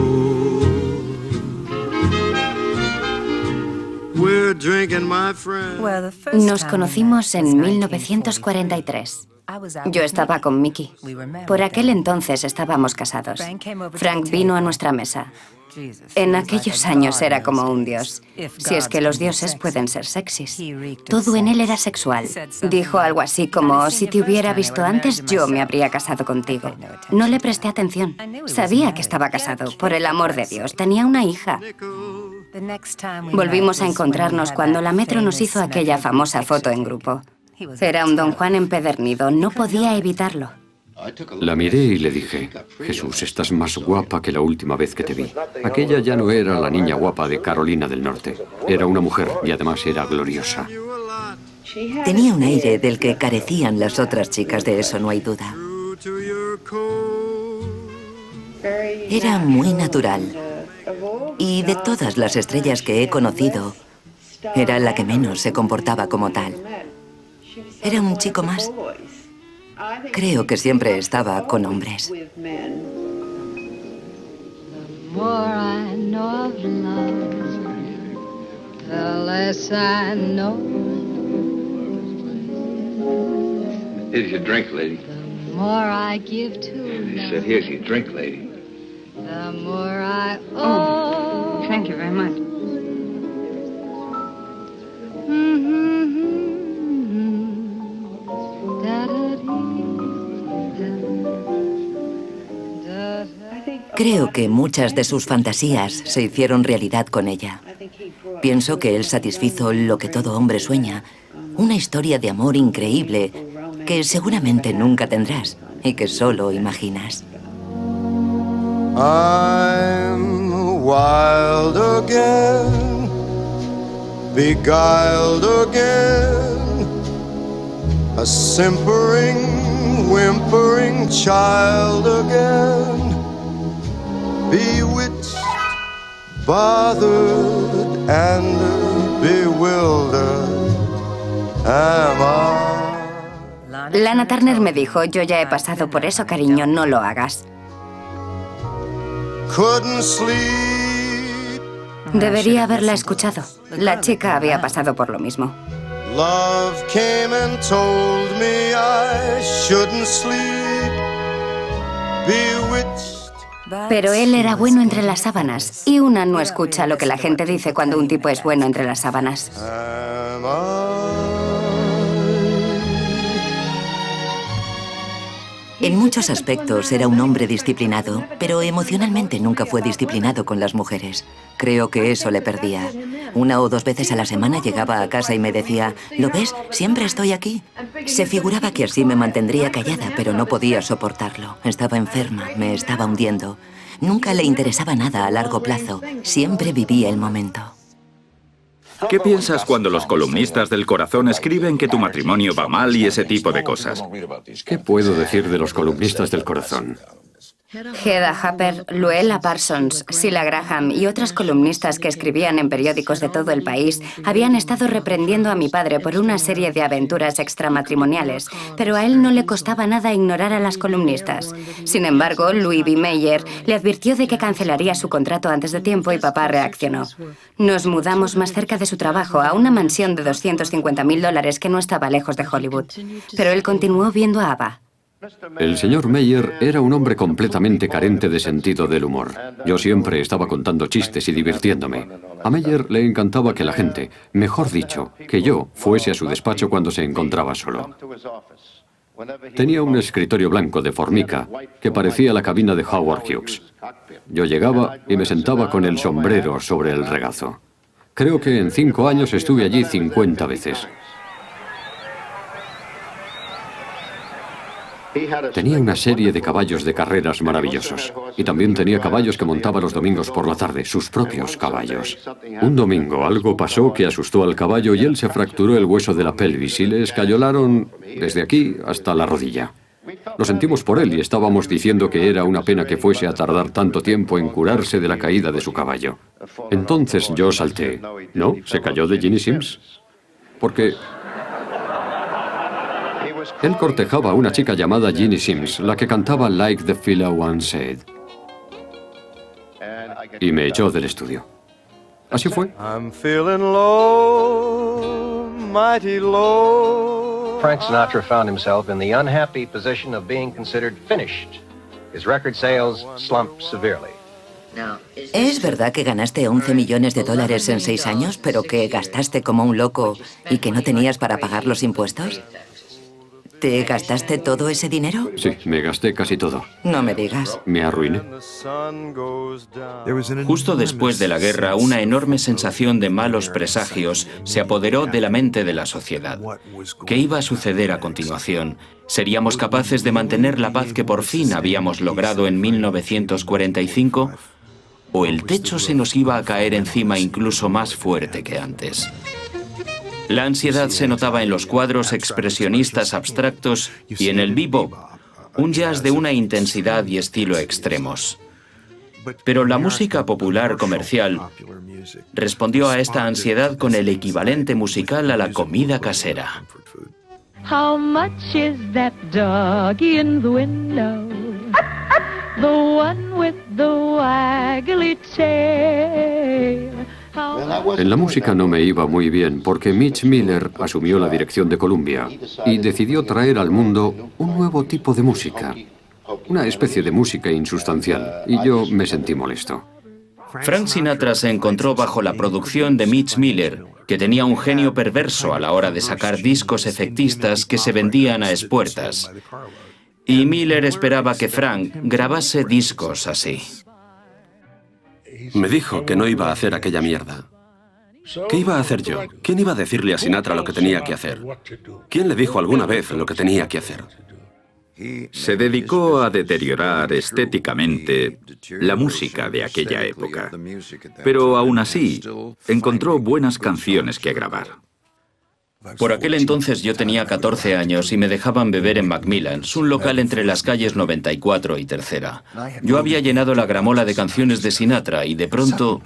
We're drinking, my friend. Nos conocimos en 1943. Yo estaba con Mickey. Por aquel entonces estábamos casados. Frank vino a nuestra mesa. En aquellos años era como un dios. Si es que los dioses pueden ser sexys. Todo en él era sexual. Dijo algo así como, si te hubiera visto antes, yo me habría casado contigo. No le presté atención. Sabía que estaba casado, por el amor de Dios. Tenía una hija. Volvimos a encontrarnos cuando la Metro nos hizo aquella famosa foto en grupo. Era un don Juan empedernido, no podía evitarlo. La miré y le dije, Jesús, estás más guapa que la última vez que te vi. Aquella ya no era la niña guapa de Carolina del Norte. Era una mujer y además era gloriosa. Tenía un aire del que carecían las otras chicas, de eso no hay duda. Era muy natural. Y de todas las estrellas que he conocido, era la que menos se comportaba como tal. Era un chico más. Creo que siempre estaba con hombres. The more I know of love, the less I know. Here's your drink, lady. The more I give to He love, said, here's your drink, lady. the more I owe. Thank you very much. Creo que muchas de sus fantasías se hicieron realidad con ella. Pienso que él satisfizo lo que todo hombre sueña, una historia de amor increíble que seguramente nunca tendrás y que solo imaginas. I'm wild again, beguiled again, a simpering, whimpering child again, bewitched, bothered, and bewildered am I. Lana Turner me dijo, yo ya he pasado por eso, cariño, no lo hagas. Couldn't sleep. Debería haberla escuchado. La chica había pasado por lo mismo. Love came and told me I shouldn't sleep. Bewitched. Pero él era bueno entre las sábanas, y una no escucha lo que la gente dice cuando un tipo es bueno entre las sábanas. Am I? En muchos aspectos era un hombre disciplinado, pero emocionalmente nunca fue disciplinado con las mujeres. Creo que eso le perdía. 1 o 2 veces a la semana llegaba a casa y me decía, ¿lo ves? Siempre estoy aquí. Se figuraba que así me mantendría callada, pero no podía soportarlo. Estaba enferma, me estaba hundiendo. Nunca le interesaba nada a largo plazo. Siempre vivía el momento. ¿Qué piensas cuando los columnistas del Corazón escriben que tu matrimonio va mal y ese tipo de cosas? ¿Qué puedo decir de los columnistas del Corazón? Hedda Hopper, Luella Parsons, Cilla Graham y otras columnistas que escribían en periódicos de todo el país habían estado reprendiendo a mi padre por una serie de aventuras extramatrimoniales, pero a él no le costaba nada ignorar a las columnistas. Sin embargo, Louis B. Mayer le advirtió de que cancelaría su contrato antes de tiempo y papá reaccionó. Nos mudamos más cerca de su trabajo, a una mansión de $250.000 que no estaba lejos de Hollywood. Pero él continuó viendo a ABBA. El señor Mayer era un hombre completamente carente de sentido del humor. Yo siempre estaba contando chistes y divirtiéndome. A Mayer le encantaba que la gente, mejor dicho, que yo, fuese a su despacho cuando se encontraba solo. Tenía un escritorio blanco de formica que parecía la cabina de Howard Hughes. Yo llegaba y me sentaba con el sombrero sobre el regazo. Creo que en 5 años estuve allí 50 veces. Tenía una serie de caballos de carreras maravillosos. Y también tenía caballos que montaba los domingos por la tarde, sus propios caballos. Un domingo algo pasó que asustó al caballo y él se fracturó el hueso de la pelvis y le escayolaron desde aquí hasta la rodilla. Lo sentimos por él y estábamos diciendo que era una pena que fuese a tardar tanto tiempo en curarse de la caída de su caballo. Entonces yo salté. ¿No? ¿Se cayó de Ginny Sims? Porque él cortejaba a una chica llamada Ginny Sims, la que cantaba Like the Fella Once Said. Y me echó del estudio. Así fue. I'm feeling low, mighty low. Frank Sinatra found himself in the unhappy position of being considered finished. His record sales slumped severely. ¿Es verdad que ganaste $11 millones en 6 años, pero que gastaste como un loco y que no tenías para pagar los impuestos? ¿Te gastaste todo ese dinero? Sí, me gasté casi todo. No me digas. Me arruiné. Justo después de la guerra, una enorme sensación de malos presagios se apoderó de la mente de la sociedad. ¿Qué iba a suceder a continuación? ¿Seríamos capaces de mantener la paz que por fin habíamos logrado en 1945? ¿O el techo se nos iba a caer encima incluso más fuerte que antes? La ansiedad se notaba en los cuadros expresionistas abstractos y en el bebop, un jazz de una intensidad y estilo extremos. Pero la música popular comercial respondió a esta ansiedad con el equivalente musical a la comida casera. How much is that doggy in the window? The one with the waggly tail. En la música no me iba muy bien porque Mitch Miller asumió la dirección de Columbia y decidió traer al mundo un nuevo tipo de música, una especie de música insustancial, y yo me sentí molesto. Frank Sinatra se encontró bajo la producción de Mitch Miller, que tenía un genio perverso a la hora de sacar discos efectistas que se vendían a espuertas. Y Miller esperaba que Frank grabase discos así. Me dijo que no iba a hacer aquella mierda. ¿Qué iba a hacer yo? ¿Quién iba a decirle a Sinatra lo que tenía que hacer? ¿Quién le dijo alguna vez lo que tenía que hacer? Se dedicó a deteriorar estéticamente la música de aquella época. Pero aún así, encontró buenas canciones que grabar. Por aquel entonces yo tenía 14 años y me dejaban beber en Macmillan's, un local entre las calles 94 y Tercera. Yo había llenado la gramola de canciones de Sinatra y de pronto...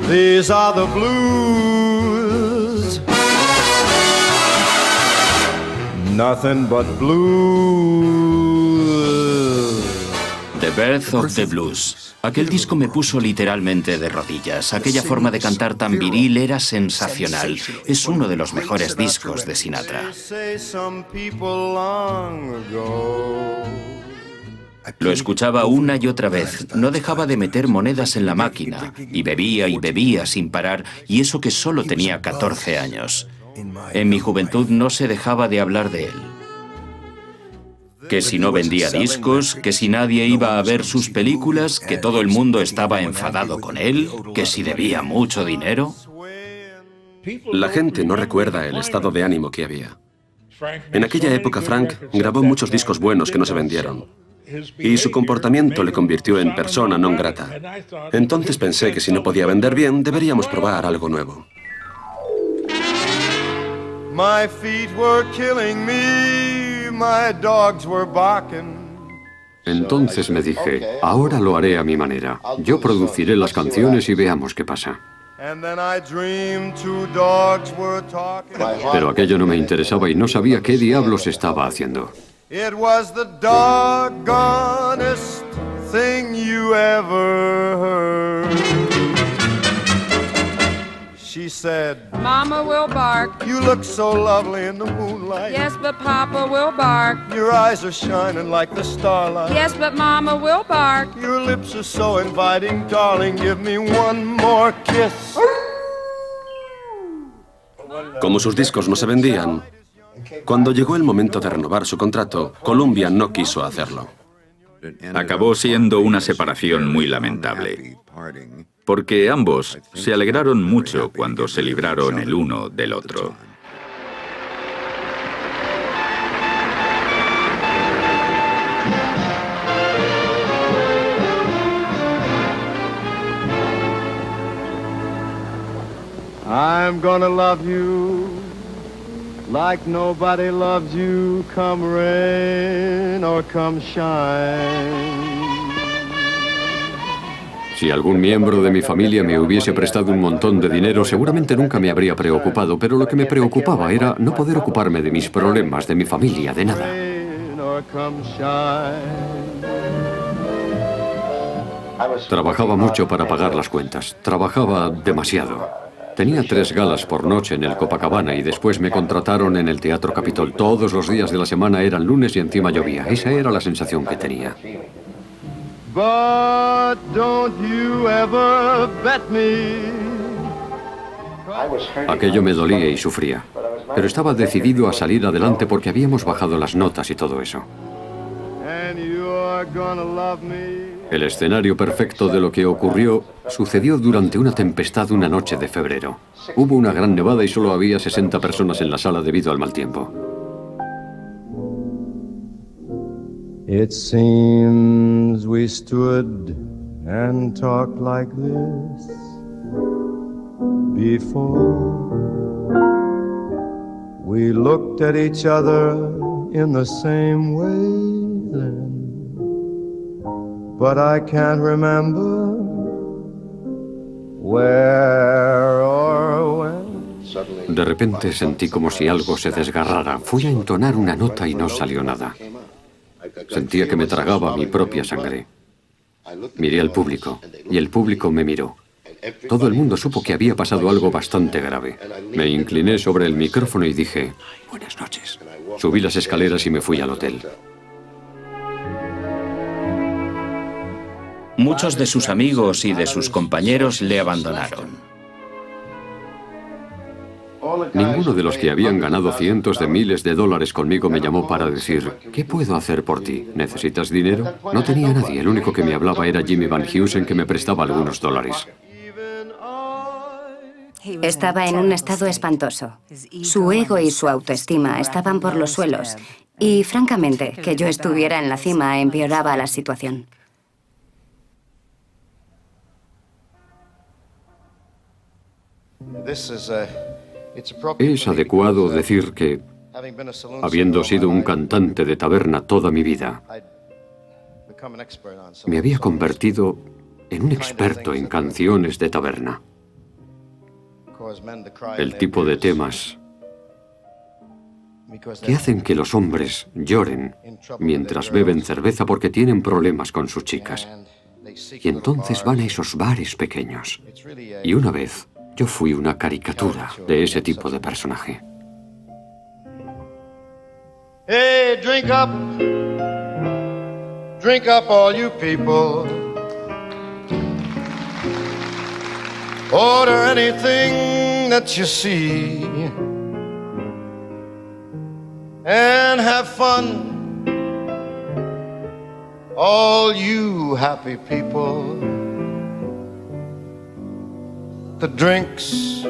These are the blues. Nothing but blues. The Birth of the Blues. Aquel disco me puso literalmente de rodillas. Aquella forma de cantar tan viril era sensacional. Es uno de los mejores discos de Sinatra. Lo escuchaba una y otra vez. No dejaba de meter monedas en la máquina. Y bebía sin parar. Y eso que solo tenía 14 años. En mi juventud no se dejaba de hablar de él. Que si no vendía discos, que si nadie iba a ver sus películas, que todo el mundo estaba enfadado con él, que si debía mucho dinero. La gente no recuerda el estado de ánimo que había. En aquella época Frank grabó muchos discos buenos que no se vendieron. Y su comportamiento le convirtió en persona non grata. Entonces pensé que si no podía vender bien, deberíamos probar algo nuevo. My feet were killing me. my dogs were barking. Entonces me dije, ahora lo haré a mi manera. Yo produciré las canciones y veamos qué pasa. Pero aquello no me interesaba y no sabía qué diablos estaba haciendo. It was the doggonest thing you ever heard. She said, Mama will bark. You look so lovely in the moonlight. Yes, but Papa will bark. Your eyes are shining like the starlight. Yes, but Mama will bark. Your lips are so inviting, darling. Give me one more kiss. Como sus discos no se vendían, cuando llegó el momento de renovar su contrato, Columbia no quiso hacerlo. Acabó siendo una separación muy lamentable, porque ambos se alegraron mucho cuando se libraron el uno del otro. I'm gonna love you like nobody loves you, come rain or come shine. Si algún miembro de mi familia me hubiese prestado un montón de dinero, seguramente nunca me habría preocupado, pero lo que me preocupaba era no poder ocuparme de mis problemas, de mi familia, de nada. Trabajaba mucho para pagar las cuentas. Trabajaba demasiado. Tenía 3 galas por noche en el Copacabana y después me contrataron en el Teatro Capitol. Todos los días de la semana eran lunes y encima llovía. Esa era la sensación que tenía. But don't you ever bet me. Aquello me dolía y sufría. Pero estaba decidido a salir adelante porque habíamos bajado las notas y todo eso. And you are gonna love me. El escenario perfecto de lo que ocurrió sucedió durante una tempestad una noche de febrero. Hubo una gran nevada y solo había 60 personas en la sala debido al mal tiempo. It seems we stood and talked like this before. We looked at each other in the same way then. But I can't remember where or when. De repente sentí como si algo se desgarrara. Fui a entonar una nota y no salió nada. Sentía que me tragaba mi propia sangre. Miré al público y el público me miró. Todo el mundo supo que había pasado algo bastante grave. Me incliné sobre el micrófono y dije, buenas noches. Subí las escaleras y me fui al hotel. Muchos de sus amigos y de sus compañeros le abandonaron. Ninguno de los que habían ganado cientos de miles de dólares conmigo me llamó para decir, ¿qué puedo hacer por ti? ¿Necesitas dinero? No tenía a nadie. El único que me hablaba era Jimmy Van Heusen, que me prestaba algunos dólares. Estaba en un estado espantoso. Su ego y su autoestima estaban por los suelos. Y, francamente, que yo estuviera en la cima empeoraba la situación. Es adecuado decir que, habiendo sido un cantante de taberna toda mi vida, me había convertido en un experto en canciones de taberna. El tipo de temas que hacen que los hombres lloren mientras beben cerveza porque tienen problemas con sus chicas. Y entonces van a esos bares pequeños. Y una vez yo fui una caricatura de ese tipo de personaje. Hey, drink up all you people. Order anything that you see and have fun, all you happy people. The drinks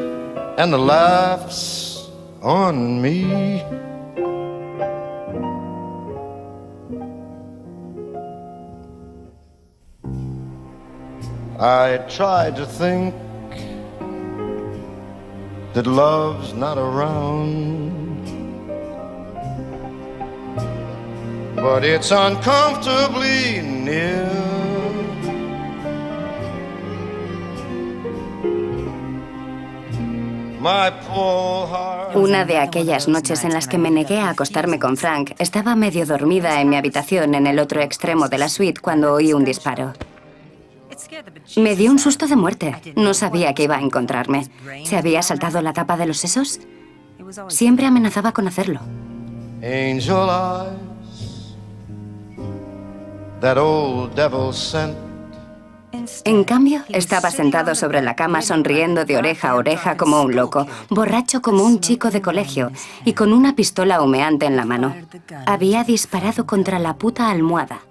and the laughs on me. I tried to think that love's not around. but it's uncomfortably near. My poor heart. Una de aquellas noches en las que me negué a acostarme con Frank, estaba medio dormida en mi habitación en el otro extremo de la suite cuando oí un disparo. Me dio un susto de muerte. No sabía que iba a encontrarme. ¿Se había saltado la tapa de los sesos? Siempre amenazaba con hacerlo. Angel eyes, that old devil sent. En cambio, estaba sentado sobre la cama sonriendo de oreja a oreja como un loco, borracho como un chico de colegio y con una pistola humeante en la mano. Había disparado contra la puta almohada.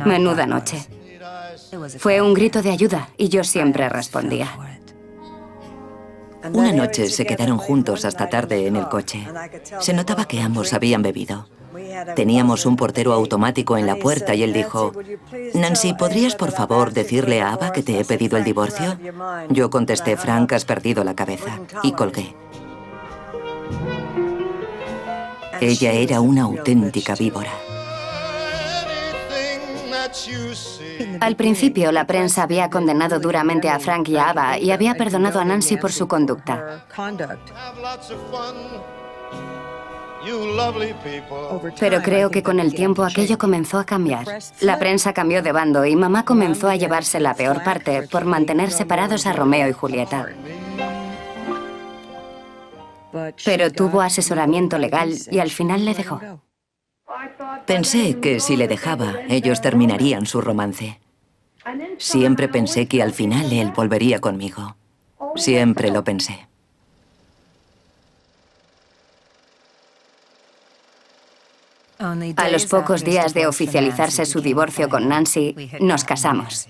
Menuda noche. Fue un grito de ayuda y yo siempre respondía. Una noche se quedaron juntos hasta tarde en el coche. Se notaba que ambos habían bebido. Teníamos un portero automático en la puerta y él dijo: Nancy, ¿podrías por favor decirle a Ava que te he pedido el divorcio? Yo contesté: Frank, has perdido la cabeza. Y colgué. Ella era una auténtica víbora. Al principio, la prensa había condenado duramente a Frank y a Ava y había perdonado a Nancy por su conducta. Pero creo que con el tiempo aquello comenzó a cambiar. La prensa cambió de bando y mamá comenzó a llevarse la peor parte por mantener separados a Romeo y Julieta. Pero tuvo asesoramiento legal y al final le dejó. Pensé que si le dejaba, ellos terminarían su romance. Siempre pensé que al final él volvería conmigo. Siempre lo pensé. A los pocos días de oficializarse su divorcio con Nancy, nos casamos.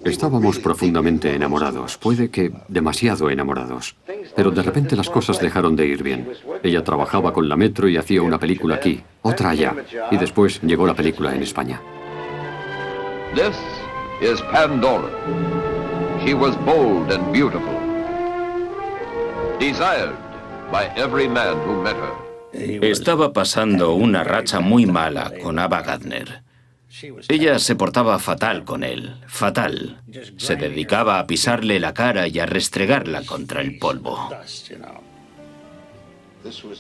Estábamos profundamente enamorados, puede que demasiado enamorados. Pero de repente las cosas dejaron de ir bien. Ella trabajaba con la Metro y hacía una película aquí, otra allá. Y después llegó la película en España. This is Pandora. She was bold and beautiful, desired by every man who met her. Estaba pasando una racha muy mala con Ava Gardner. Ella se portaba fatal con él, fatal. Se dedicaba a pisarle la cara y a restregarla contra el polvo.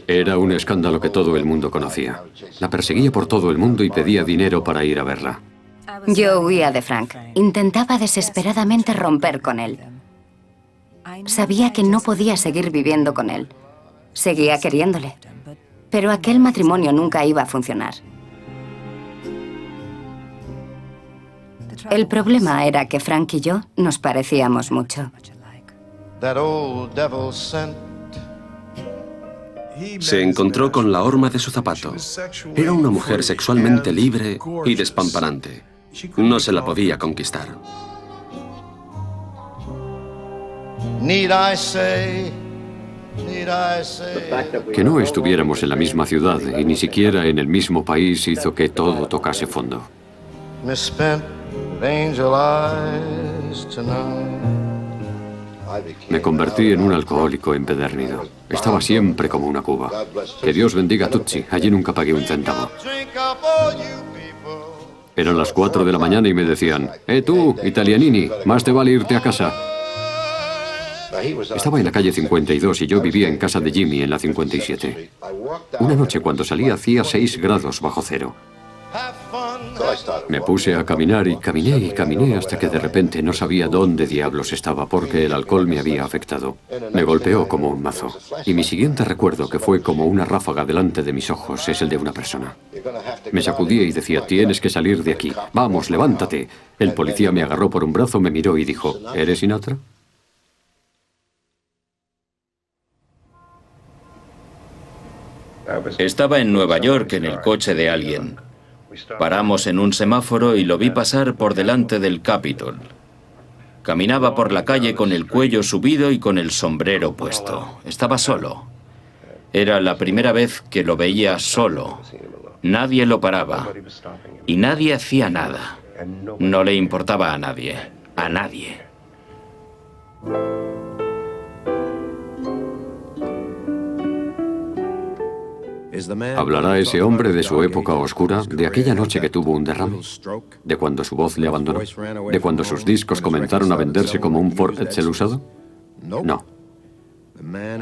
Era un escándalo que todo el mundo conocía. La perseguía por todo el mundo y pedía dinero para ir a verla. Yo huía de Frank. Intentaba desesperadamente romper con él. Sabía que no podía seguir viviendo con él. Seguía queriéndole. Pero aquel matrimonio nunca iba a funcionar. El problema era que Frank y yo nos parecíamos mucho. Se encontró con la horma de su zapato. Era una mujer sexualmente libre y despampanante. No se la podía conquistar. Que no estuviéramos en la misma ciudad y ni siquiera en el mismo país hizo que todo tocase fondo. Me convertí en un alcohólico empedernido. Estaba siempre como una cuba. Que Dios bendiga a Tutsi. Allí nunca pagué un centavo. Eran las 4 de la mañana y me decían: tú, Italianini, más te vale irte a casa. Estaba en la calle 52 y yo vivía en casa de Jimmy en la 57. Una noche cuando salí hacía 6 grados bajo cero. Me puse a caminar y caminé hasta que de repente no sabía dónde diablos estaba porque el alcohol me había afectado. Me golpeó como un mazo. Y mi siguiente recuerdo, que fue como una ráfaga delante de mis ojos, es el de una persona. Me sacudía y decía: tienes que salir de aquí. Vamos, levántate. El policía me agarró por un brazo, me miró y dijo: ¿eres Sinatra? Estaba en Nueva York en el coche de alguien. Paramos en un semáforo y lo vi pasar por delante del Capitol. Caminaba por la calle con el cuello subido y con el sombrero puesto. Estaba solo. Era la primera vez que lo veía solo. Nadie lo paraba. Y nadie hacía nada. No le importaba a nadie. A nadie. ¿Hablará ese hombre de su época oscura, de aquella noche que tuvo un derrame? ¿De cuando su voz le abandonó? ¿De cuando sus discos comenzaron a venderse como un Ford Edsel usado? No.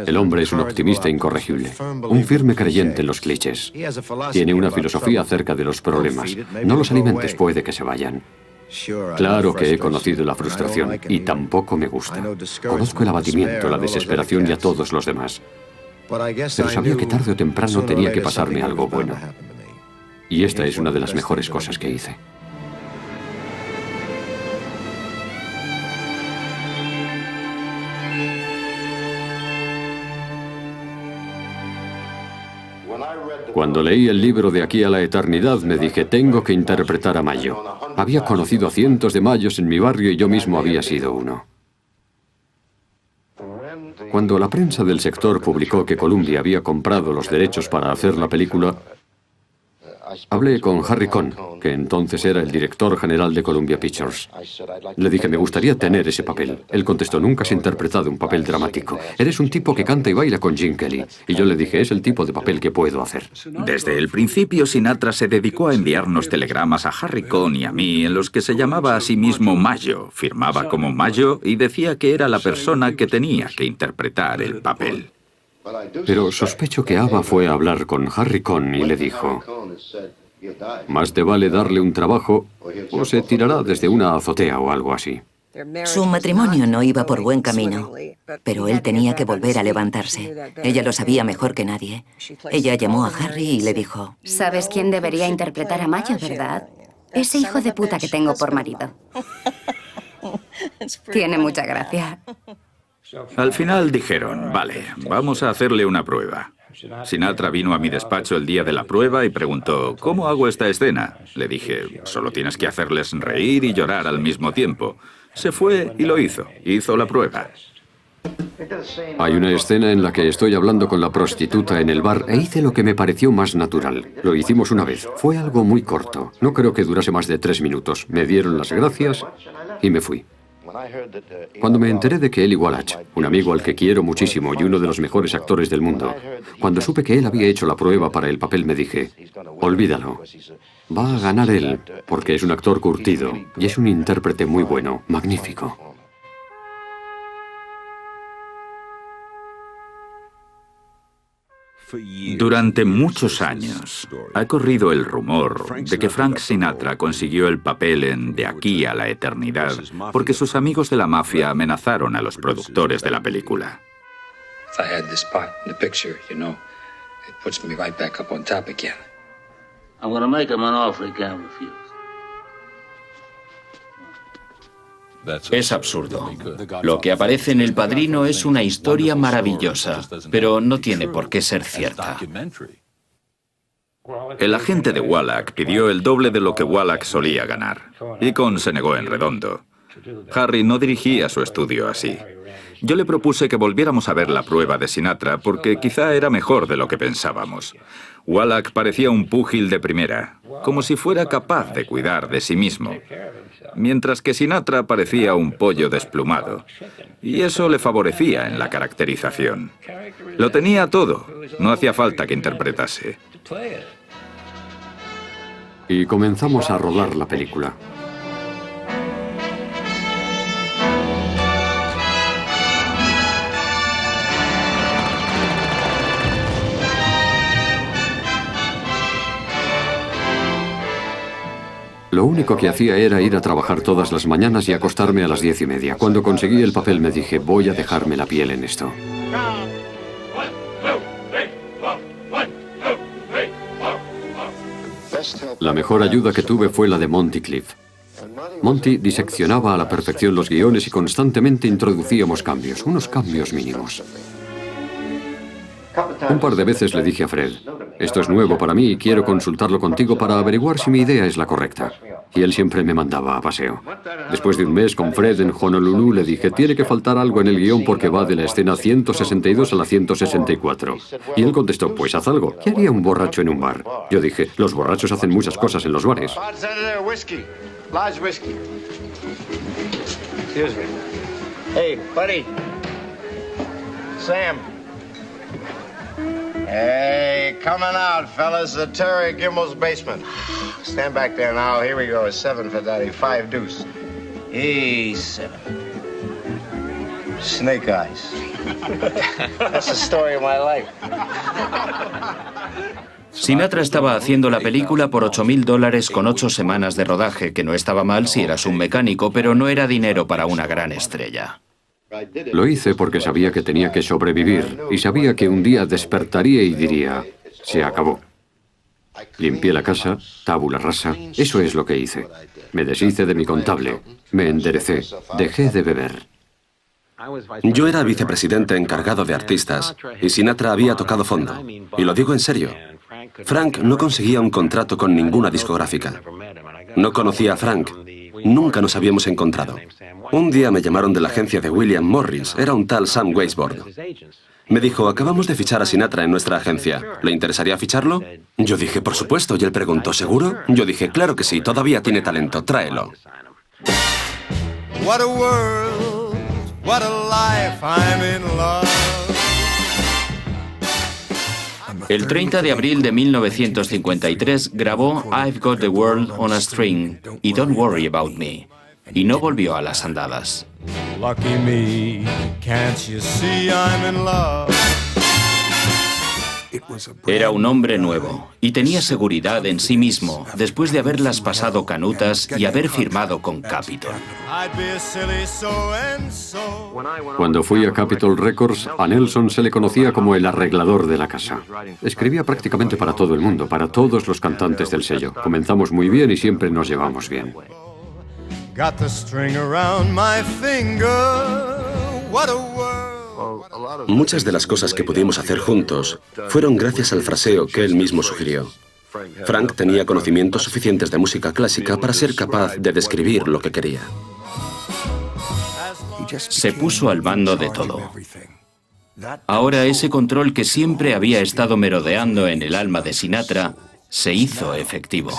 El hombre es un optimista incorregible, un firme creyente en los clichés. Tiene una filosofía acerca de los problemas. No los alimentes, puede que se vayan. Claro que he conocido la frustración y tampoco me gusta. Conozco el abatimiento, la desesperación y a todos los demás. Pero sabía que tarde o temprano tenía que pasarme algo bueno. Y esta es una de las mejores cosas que hice. Cuando leí el libro De aquí a la eternidad, me dije, tengo que interpretar a Mayo. Había conocido a cientos de Mayos en mi barrio y yo mismo había sido uno. Cuando la prensa del sector publicó que Columbia había comprado los derechos para hacer la película, hablé con Harry Cohn, que entonces era el director general de Columbia Pictures. Le dije, me gustaría tener ese papel. Él contestó, nunca has interpretado un papel dramático. Eres un tipo que canta y baila con Gene Kelly. Y yo le dije, es el tipo de papel que puedo hacer. Desde el principio, Sinatra se dedicó a enviarnos telegramas a Harry Cohn y a mí, en los que se llamaba a sí mismo Mayo, firmaba como Mayo y decía que era la persona que tenía que interpretar el papel. Pero sospecho que Ava fue a hablar con Harry Cohn y le dijo, más te vale darle un trabajo o se tirará desde una azotea o algo así. Su matrimonio no iba por buen camino, pero él tenía que volver a levantarse. Ella lo sabía mejor que nadie. Ella llamó a Harry y le dijo, ¿sabes quién debería interpretar a Mayo, verdad? Ese hijo de puta que tengo por marido. Tiene mucha gracia. Al final dijeron, vale, vamos a hacerle una prueba. Sinatra vino a mi despacho el día de la prueba y preguntó, ¿cómo hago esta escena? Le dije, solo tienes que hacerles reír y llorar al mismo tiempo. Se fue y lo hizo. Hizo la prueba. Hay una escena en la que estoy hablando con la prostituta en el bar e hice lo que me pareció más natural. Lo hicimos una vez. Fue algo muy corto. No creo que durase más de 3 minutos. Me dieron las gracias y me fui. Cuando me enteré de que Eli Wallach, un amigo al que quiero muchísimo y uno de los mejores actores del mundo, cuando supe que él había hecho la prueba para el papel, me dije, olvídalo. Va a ganar él, porque es un actor curtido y es un intérprete muy bueno, magnífico. Durante muchos años ha corrido el rumor de que Frank Sinatra consiguió el papel en De aquí a la eternidad porque sus amigos de la mafia amenazaron a los productores de la película. Es absurdo. Lo que aparece en El Padrino es una historia maravillosa, pero no tiene por qué ser cierta. El agente de Wallach pidió el doble de lo que Wallach solía ganar, y Cohn se negó en redondo. Harry no dirigía su estudio así. Yo le propuse que volviéramos a ver la prueba de Sinatra porque quizá era mejor de lo que pensábamos. Wallach parecía un púgil de primera, como si fuera capaz de cuidar de sí mismo, mientras que Sinatra parecía un pollo desplumado, y eso le favorecía en la caracterización. Lo tenía todo, no hacía falta que interpretase. Y comenzamos a rodar la película. Lo único que hacía era ir a trabajar todas las mañanas y acostarme a las 10:30. Cuando conseguí el papel me dije, voy a dejarme la piel en esto. La mejor ayuda que tuve fue la de Monty Cliff. Monty diseccionaba a la perfección los guiones y constantemente introducíamos cambios, unos cambios mínimos. Un par de veces le dije a Fred, esto es nuevo para mí y quiero consultarlo contigo para averiguar si mi idea es la correcta. Y él siempre me mandaba a paseo. Después de un mes con Fred en Honolulu le dije, tiene que faltar algo en el guión porque va de la escena 162 a la 164. Y él contestó, pues haz algo. ¿Qué haría un borracho en un bar? Yo dije, los borrachos hacen muchas cosas en los bares. Hey, buddy. Sam. Hey, coming out, fellas. The Terry Gimbel's basement. Stand back there now. Here we go. 7 for Daddy. 5 deuce. E7. Snake eyes. That's the story of my life. Sinatra estaba haciendo la película por $8.000 con 8 semanas de rodaje, que no estaba mal si eras un mecánico, pero no era dinero para una gran estrella. Lo hice porque sabía que tenía que sobrevivir y sabía que un día despertaría y diría, se acabó. Limpié la casa, tabula rasa, eso es lo que hice. Me deshice de mi contable, me enderecé, dejé de beber. Yo era vicepresidente encargado de artistas y Sinatra había tocado fondo. Y lo digo en serio. Frank no conseguía un contrato con ninguna discográfica. No conocía a Frank. Nunca nos habíamos encontrado. Un día me llamaron de la agencia de William Morris. Era un tal Sam Weisbord. Me dijo, acabamos de fichar a Sinatra en nuestra agencia. ¿Le interesaría ficharlo? Yo dije, por supuesto. Y él preguntó, ¿seguro? Yo dije, claro que sí, todavía tiene talento, tráelo. What a world, what a life, I'm in love. El 30 de abril de 1953 grabó I've Got the World on a String y Don't Worry About Me, y no volvió a las andadas. Lucky me, can't you see I'm in love? Era un hombre nuevo y tenía seguridad en sí mismo después de haberlas pasado canutas y haber firmado con Capitol. Cuando fui a Capitol Records, a Nelson se le conocía como el arreglador de la casa. Escribía prácticamente para todo el mundo, para todos los cantantes del sello. Comenzamos muy bien y siempre nos llevamos bien. Got the string around my finger. What a world. Muchas de las cosas que pudimos hacer juntos fueron gracias al fraseo que él mismo sugirió. Frank tenía conocimientos suficientes de música clásica para ser capaz de describir lo que quería. Se puso al mando de todo. Ahora ese control que siempre había estado merodeando en el alma de Sinatra se hizo efectivo.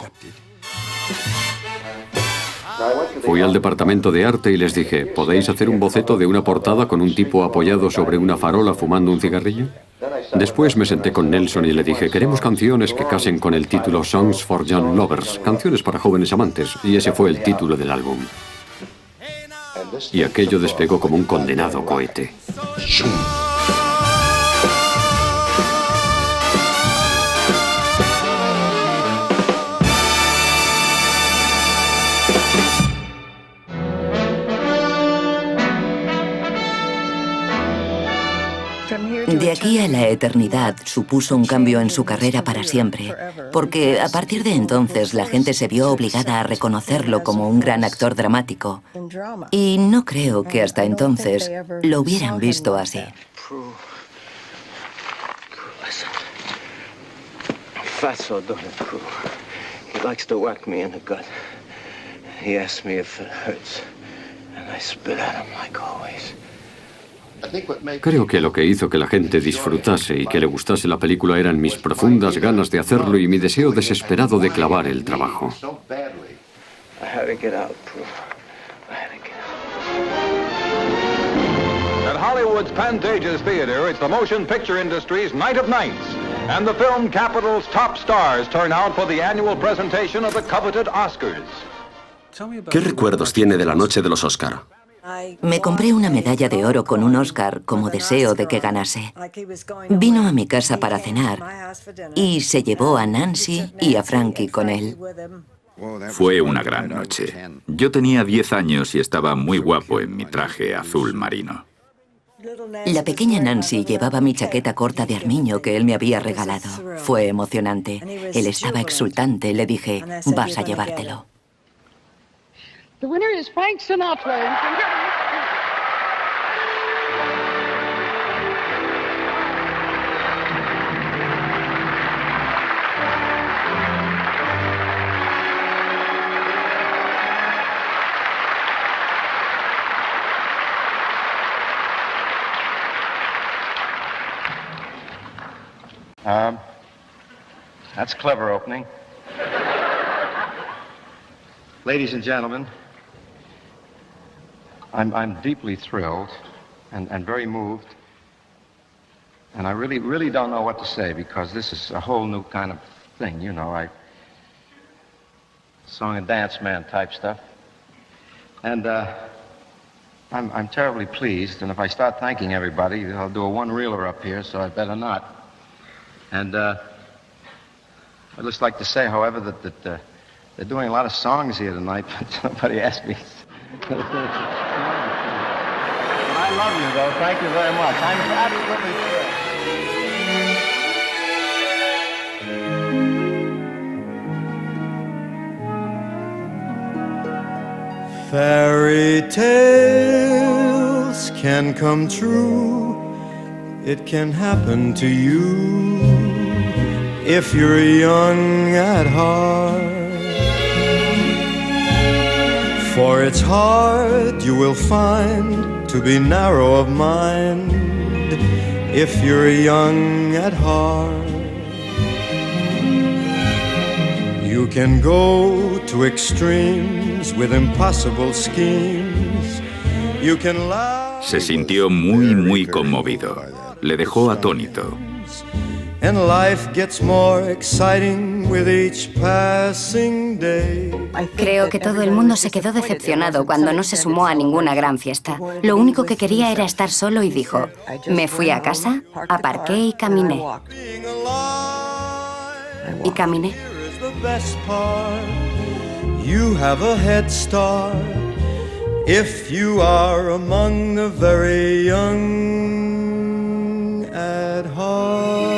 Fui al departamento de arte y les dije, ¿podéis hacer un boceto de una portada con un tipo apoyado sobre una farola fumando un cigarrillo? Después me senté con Nelson y le dije, queremos canciones que casen con el título Songs for Young Lovers, canciones para jóvenes amantes, y ese fue el título del álbum. Y aquello despegó como un condenado cohete. De aquí a la eternidad supuso un cambio en su carrera para siempre, porque a partir de entonces la gente se vio obligada a reconocerlo como un gran actor dramático, y no creo que hasta entonces lo hubieran visto así. Fatso done it, Prue. He likes to whack me in the gut. He asks me if it hurts, and I spit at him like always. Creo que lo que hizo que la gente disfrutase y que le gustase la película eran mis profundas ganas de hacerlo y mi deseo desesperado de clavar el trabajo. At Hollywood's Pantages Theater, it's the motion picture industry's night of nights, and the film capital's top stars turn out for the annual presentation of the coveted Oscars. ¿Qué recuerdos tiene de la noche de los Oscar? Me compré una medalla de oro con un Oscar como deseo de que ganase. Vino a mi casa para cenar y se llevó a Nancy y a Frankie con él. Fue una gran noche. Yo tenía 10 años y estaba muy guapo en mi traje azul marino. La pequeña Nancy llevaba mi chaqueta corta de armiño que él me había regalado. Fue emocionante. Él estaba exultante. Le dije, vas a llevártelo. The winner is Frank Sinatra. That's a clever opening. Ladies and gentlemen, I'm deeply thrilled and very moved And I really don't know what to say, because this is a whole new kind of thing, you know, song and dance man type stuff. And I'm terribly pleased, and if I start thanking everybody, I'll do a one-reeler up here, so I better not. And I'd just like to say, however, that they're doing a lot of songs here tonight, but nobody asked me. But I love you, though. Thank you very much. I'm absolutely thrilled. Fairy tales can come true. It can happen to you if you're young at heart. For it's hard, you will find, to be narrow of mind if you're young at heart. You can go to extremes with impossible schemes. You can laugh. Se sintió muy conmovido. Le dejó atónito. And life gets more exciting with each passing day. Creo que todo el mundo se quedó decepcionado cuando no se sumó a ninguna gran fiesta. Lo único que quería era estar solo y dijo, me fui a casa, aparqué y caminé. Y caminé. You have a head start if you are among the very young at heart.